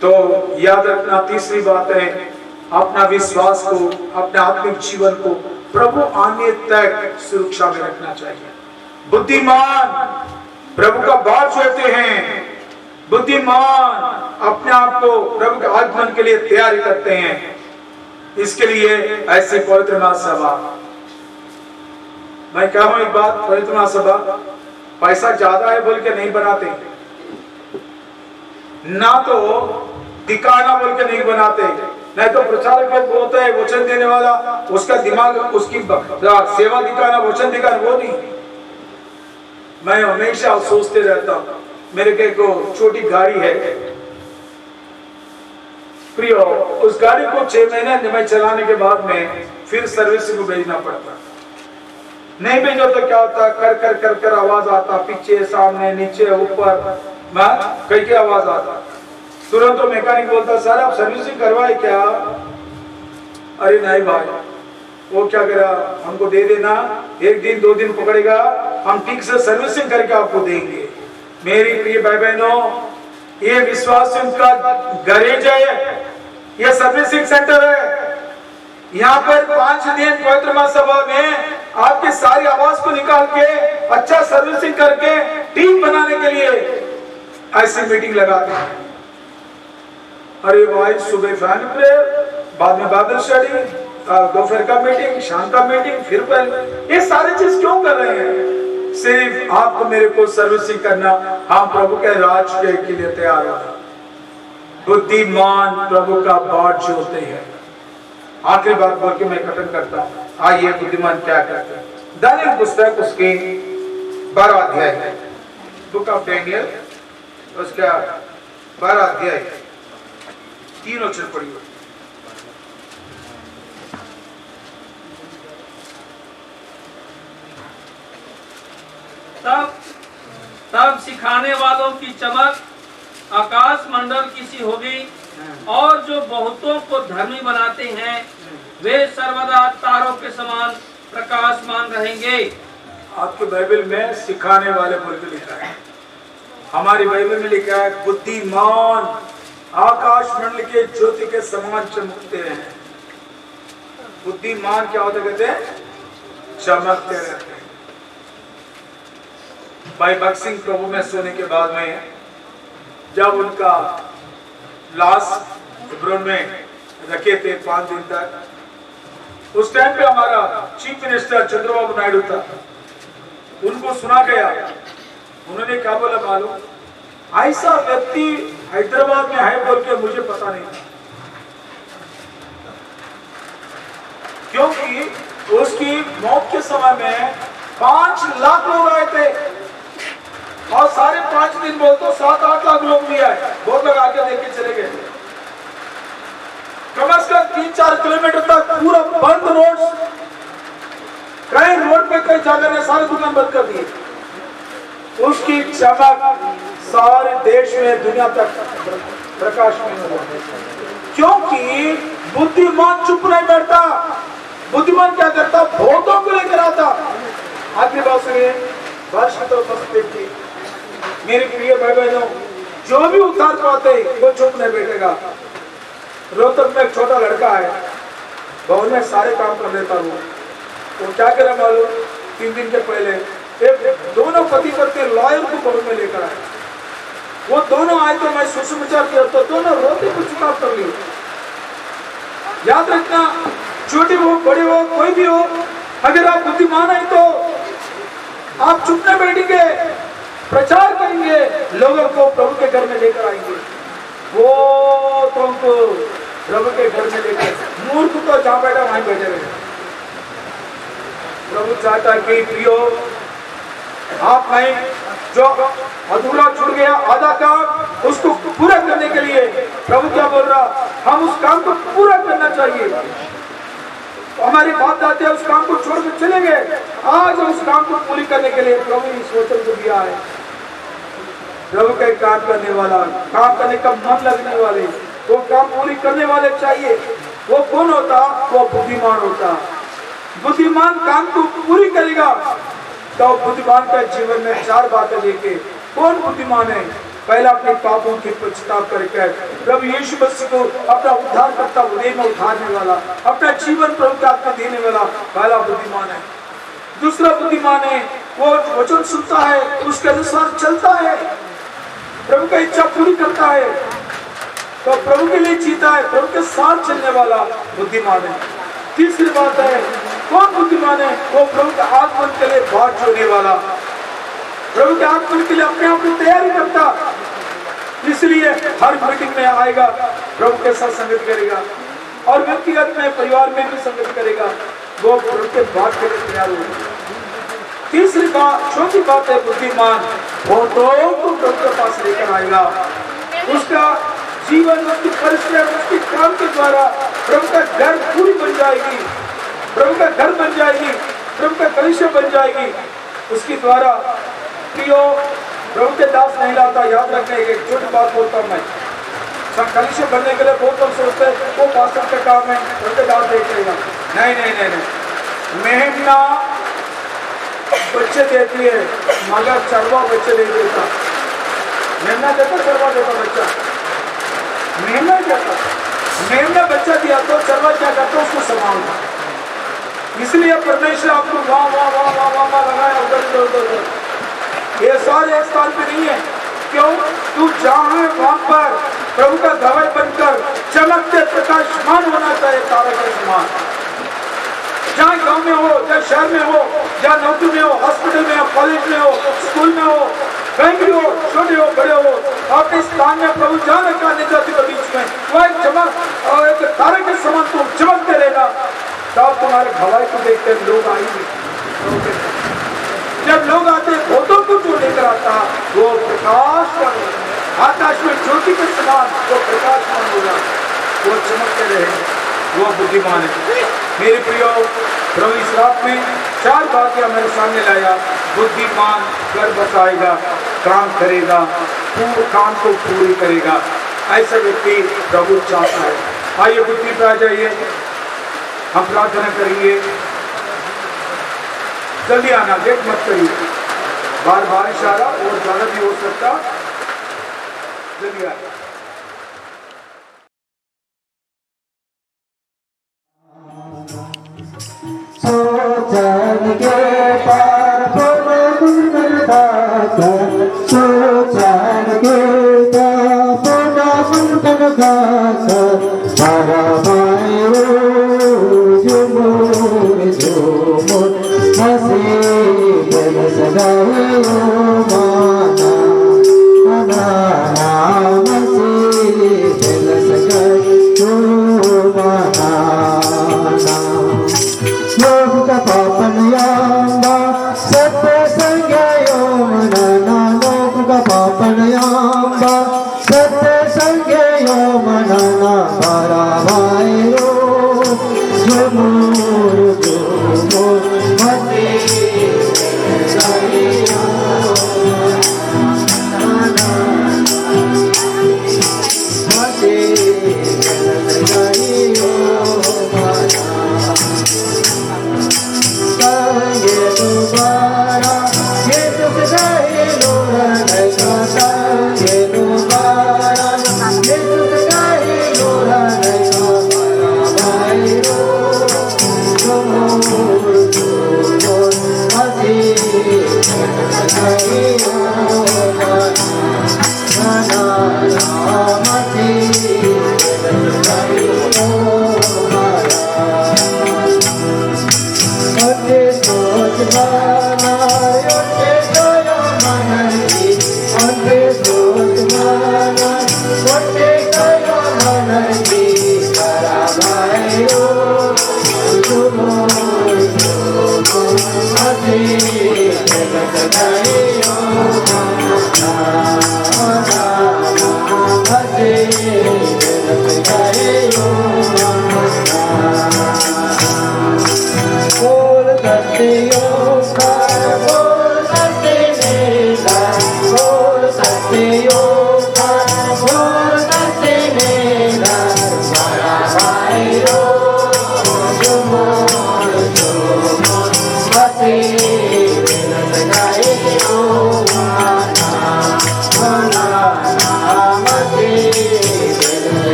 तो याद रखना, तीसरी बात है अपना विश्वास को, अपने आत्मिक जीवन को प्रभु आने तक सुरक्षा में रखना चाहिए। बुद्धिमान प्रभु का बात जोड़ते हैं, बुद्धिमान अपने आप को प्रभु के आगमन के लिए तैयारी करते हैं। इसके लिए ऐसी पवित्र महासभा, मैं कह रहा हूं एक बात, पवित्र महासभा पैसा ज्यादा है बोल के नहीं बनाते, ना तो दिखाना बोल के नहीं बनाते, नहीं तो प्रचारक लोग बोलते हैं वचन देने वाला उसका दिमाग, उसकी सेवा दिखाना, वचन दिखाना, वो नहीं। मैं हमेशा सोचते रहता हूं, मेरे के को छोटी गाड़ी है प्रियो, उस गाड़ी को 6 महीने में चलाने के बाद में फिर सर्विसिंग को भेजना पड़ता, नहीं भेजो तो क्या होता, कर कर कर कर आवाज आता, पीछे सामने नीचे ऊपर कई की आवाज आता। तुरंत तो मैकेनिक बोलता सर आप सर्विसिंग करवाए क्या? अरे नहीं भाई, वो क्या करा, हमको दे देना, 1 दिन 2 दिन पकड़ेगा, हम ठीक से सर्विसिंग करके आपको देंगे। मेरी प्रिय भाई बहनों, ये विश्वासियों का गैरेज है, ये सर्विसिंग सेंटर है। यहाँ पर 5 दिन पवित्र महासभा में आपकी सारी आवाज को निकाल के अच्छा सर्विसिंग करके टीम बनाने के लिए ऐसी मीटिंग लगाते हैं। अरे भाई, सुबह फैमिली प्रेयर, बाद में बाइबल स्टडी, दोपहर का मीटिंग, शाम का मीटिंग, फिर ये सारी चीज क्यों कर रहे हैं? सिर्फ आपको मेरे को सर्विसिंग करना, हम प्रभु के राज के लिए तैयार होना। बुद्धिमान प्रभु का बाट जो होते हैं। आखिरी बात बोल के मैं खत्म करता हूँ। आइए, बुद्धिमान क्या करते हैं? दानियल पुस्तक उसके 12 अध्याय, बुक ऑफ डैनियल उसका 12 अध्याय 3 अक्षर पढ़िए। तब सिखाने वालों की चमक आकाश मंडल की सी होगी, और जो बहुतों को धर्मी बनाते हैं वे सर्वदा तारों के समान प्रकाशमान रहेंगे। आपके बाइबल में सिखाने वाले बोल के लिखा है, हमारी बाइबल में लिखा है बुद्धिमान आकाश मंडल के ज्योति के समान चमकते हैं। बुद्धिमान क्या होता कहते हैं? चमकते रहते हैं। भाई भक्त सिंह प्रभु में सोने के बाद में जब उनका लाश हिब्रोन में रखे थे 5 दिन तक, उस टाइम पे हमारा चीफ मिनिस्टर चंद्रबाबू नायडू था। उनको सुना गया, उन्होंने क्या बोला मालूम? ऐसा व्यक्ति हैदराबाद में है बोल के मुझे पता नहीं था, क्योंकि उसकी मौत के समय में 5 लाख लोग आए थे और सारे 5 दिन बोलते 7-8 लाख लोग भी आए। बहुत लोग आके देख के चले गए। कम से कम 3-4 किलोमीटर तक पूरा बंद रोड, कई रोड पे कई जगह ने सारे दुकान बंद कर दिए। उसकी चमक सारे देश में दुनिया तक प्रकाश में हुआ, क्योंकि बुद्धिमान चुप नहीं बैठता। बुद्धिमान क्या करता? भोटों को लेकर आता। आखिरी बात सुनिए, वर्ष तो बस देखिए मेरे प्रिय भाई बहनों, जो भी उद्धार पाते वो चुप नहीं बैठेगा। रोहतक में एक छोटा लड़का है, भवन में सारे काम कर लेता हूँ। वो क्या करे मालूम? 3 दिन के पहले एक दोनों पति पत्नी लॉयर को भवन में लेकर आए। वो दोनों आए तो मैं सुसमाचार किया तो दोनों रोते को चुकाव कर ली। याद रखना, छोटे हो बड़े हो कोई भी हो, अगर आप बुद्धिमान है तो आप चुप नहीं बैठेंगे, प्रचार करेंगे, लोगों को प्रभु के घर में लेकर आएंगे। वो तुमको प्रभु के घर में लेकर, मूर्ख तो जहां बैठा वहीं बैठे रहे। प्रभु चाहता कि प्रियो आप नहीं, जो अधूरा छूट गया आधा काम, उसको पूरा करने के लिए प्रभु क्या बोल रहा? हम उस काम को पूरा करना चाहिए। हमारे बाप दादा उस काम को छोड़कर चले गए, आज उस काम को पूरी करने के लिए प्रभु इस वचन को दिया है। प्रभु का काम करने वाला, काम करने का मन लगने वाले, वो काम पूरी करने वाले चाहिए। वो कौन होता? वो बुद्धिमान होता। बुद्धिमान काम को पूरी करेगा तो बुद्धिमान का जीवन में 4 बातें लेके। कौन बुद्धिमान है? पहला अपने पापों की पश्चाताप करके प्रभु यीशु मसीह को अपना उद्धार करता, उदय में उठाने वाला, अपना जीवन प्रभु के हाथ में देने वाला पहला बुद्धिमान है। दूसरा बुद्धिमान है, वो वचन सुनता है, उसके अनुसार चलता है, प्रभु का इच्छा पूरी करता है, तो प्रभु के लिए जीता है, प्रभु के साथ चलने वाला बुद्धिमान है। तीसरी बात है, कौन बुद्धिमान है? वो प्रभु के आगमन के लिए बाट जोड़ने वाला, प्रभु के आगमन के लिए अपने आप को तैयारी करता, इसलिए हर मीटिंग में आएगा, प्रभु के साथ संगत करेगा और व्यक्तिगत में परिवार में भी संगत करेगा, वो प्रभु के बाट के लिए तैयार होगा। तीसरी बात, चौथी बात है, बुद्धिमान बहुतों को प्रभु के पास लेकर आएगा। उसका जीवन, उसकी परिश्रम, उसके काम के द्वारा प्रभु का घर पूरी बन जाएगी, प्रभु का घर बन जाएगी, प्रभु का कलीसिया बन जाएगी। उसके द्वारा प्रियो प्रभु के दास नहीं लाता। याद रखने एक छोटी बात बोलता हूँ मैं, कलीसिया बनने के लिए बहुत लोग सोचते हैं वो पास्टर का काम है, प्रभु के दास देख लेगा। नहीं नहीं नहीं नहीं, मेहनत बच्चे देती है मगर चरवा बच्चे नहीं देता। मेमना देता, चरवा देता बच्चा, मेमना देता। मेमना बच्चा दिया तो चरवा क्या करता, उसको संभालता। इसलिए परमेश्वर आपको वाह वाह वाह वाह वाह वाह लगाया उधर उधर। ये सारे एक स्थान पे नहीं है। क्यों? तू जहाँ है वहां पर प्रभु का गवाह बनकर चमकते प्रकाशमान होना चाहिए, तारा के समान। जहाँ गांव में हो, चाहे शहर में हो, जहाँ नौकरी में हो, हॉस्पिटल में हो, कॉलेज में हो, स्कूल में हो, कहीं भी हो, छोटे हो बड़े हो, आपके स्थान में प्रभु जहाँ रखा जाति के बीच में वो एक चमक और एक तारे के समान तुम चमकते रहना। तब तुम्हारे गवाही को देखते लोग आएंगे। जब लोग आते भूतों को जो लेकर आता वो प्रकाशमान, आकाश में ज्योति के समान वो प्रकाशमान होगा, वो चमकते रहे, वो बुद्धिमान है। मेरे प्रियो, प्रभु इस रात में 4 बातें मेरे सामने लाया। बुद्धिमान घर बसाएगा, काम करेगा, काम को पूरी करेगा, ऐसा व्यक्ति प्रभु चाहता है। आइए बुद्धि पे आ जाइए, हम प्रार्थना करेंगे। जल्दी आना, लेट मत करिए। बारिश आ रहा और ज्यादा भी हो सकता, जल्दी आना। सोचन के पार सोचन के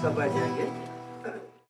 सब आ जाएंगे।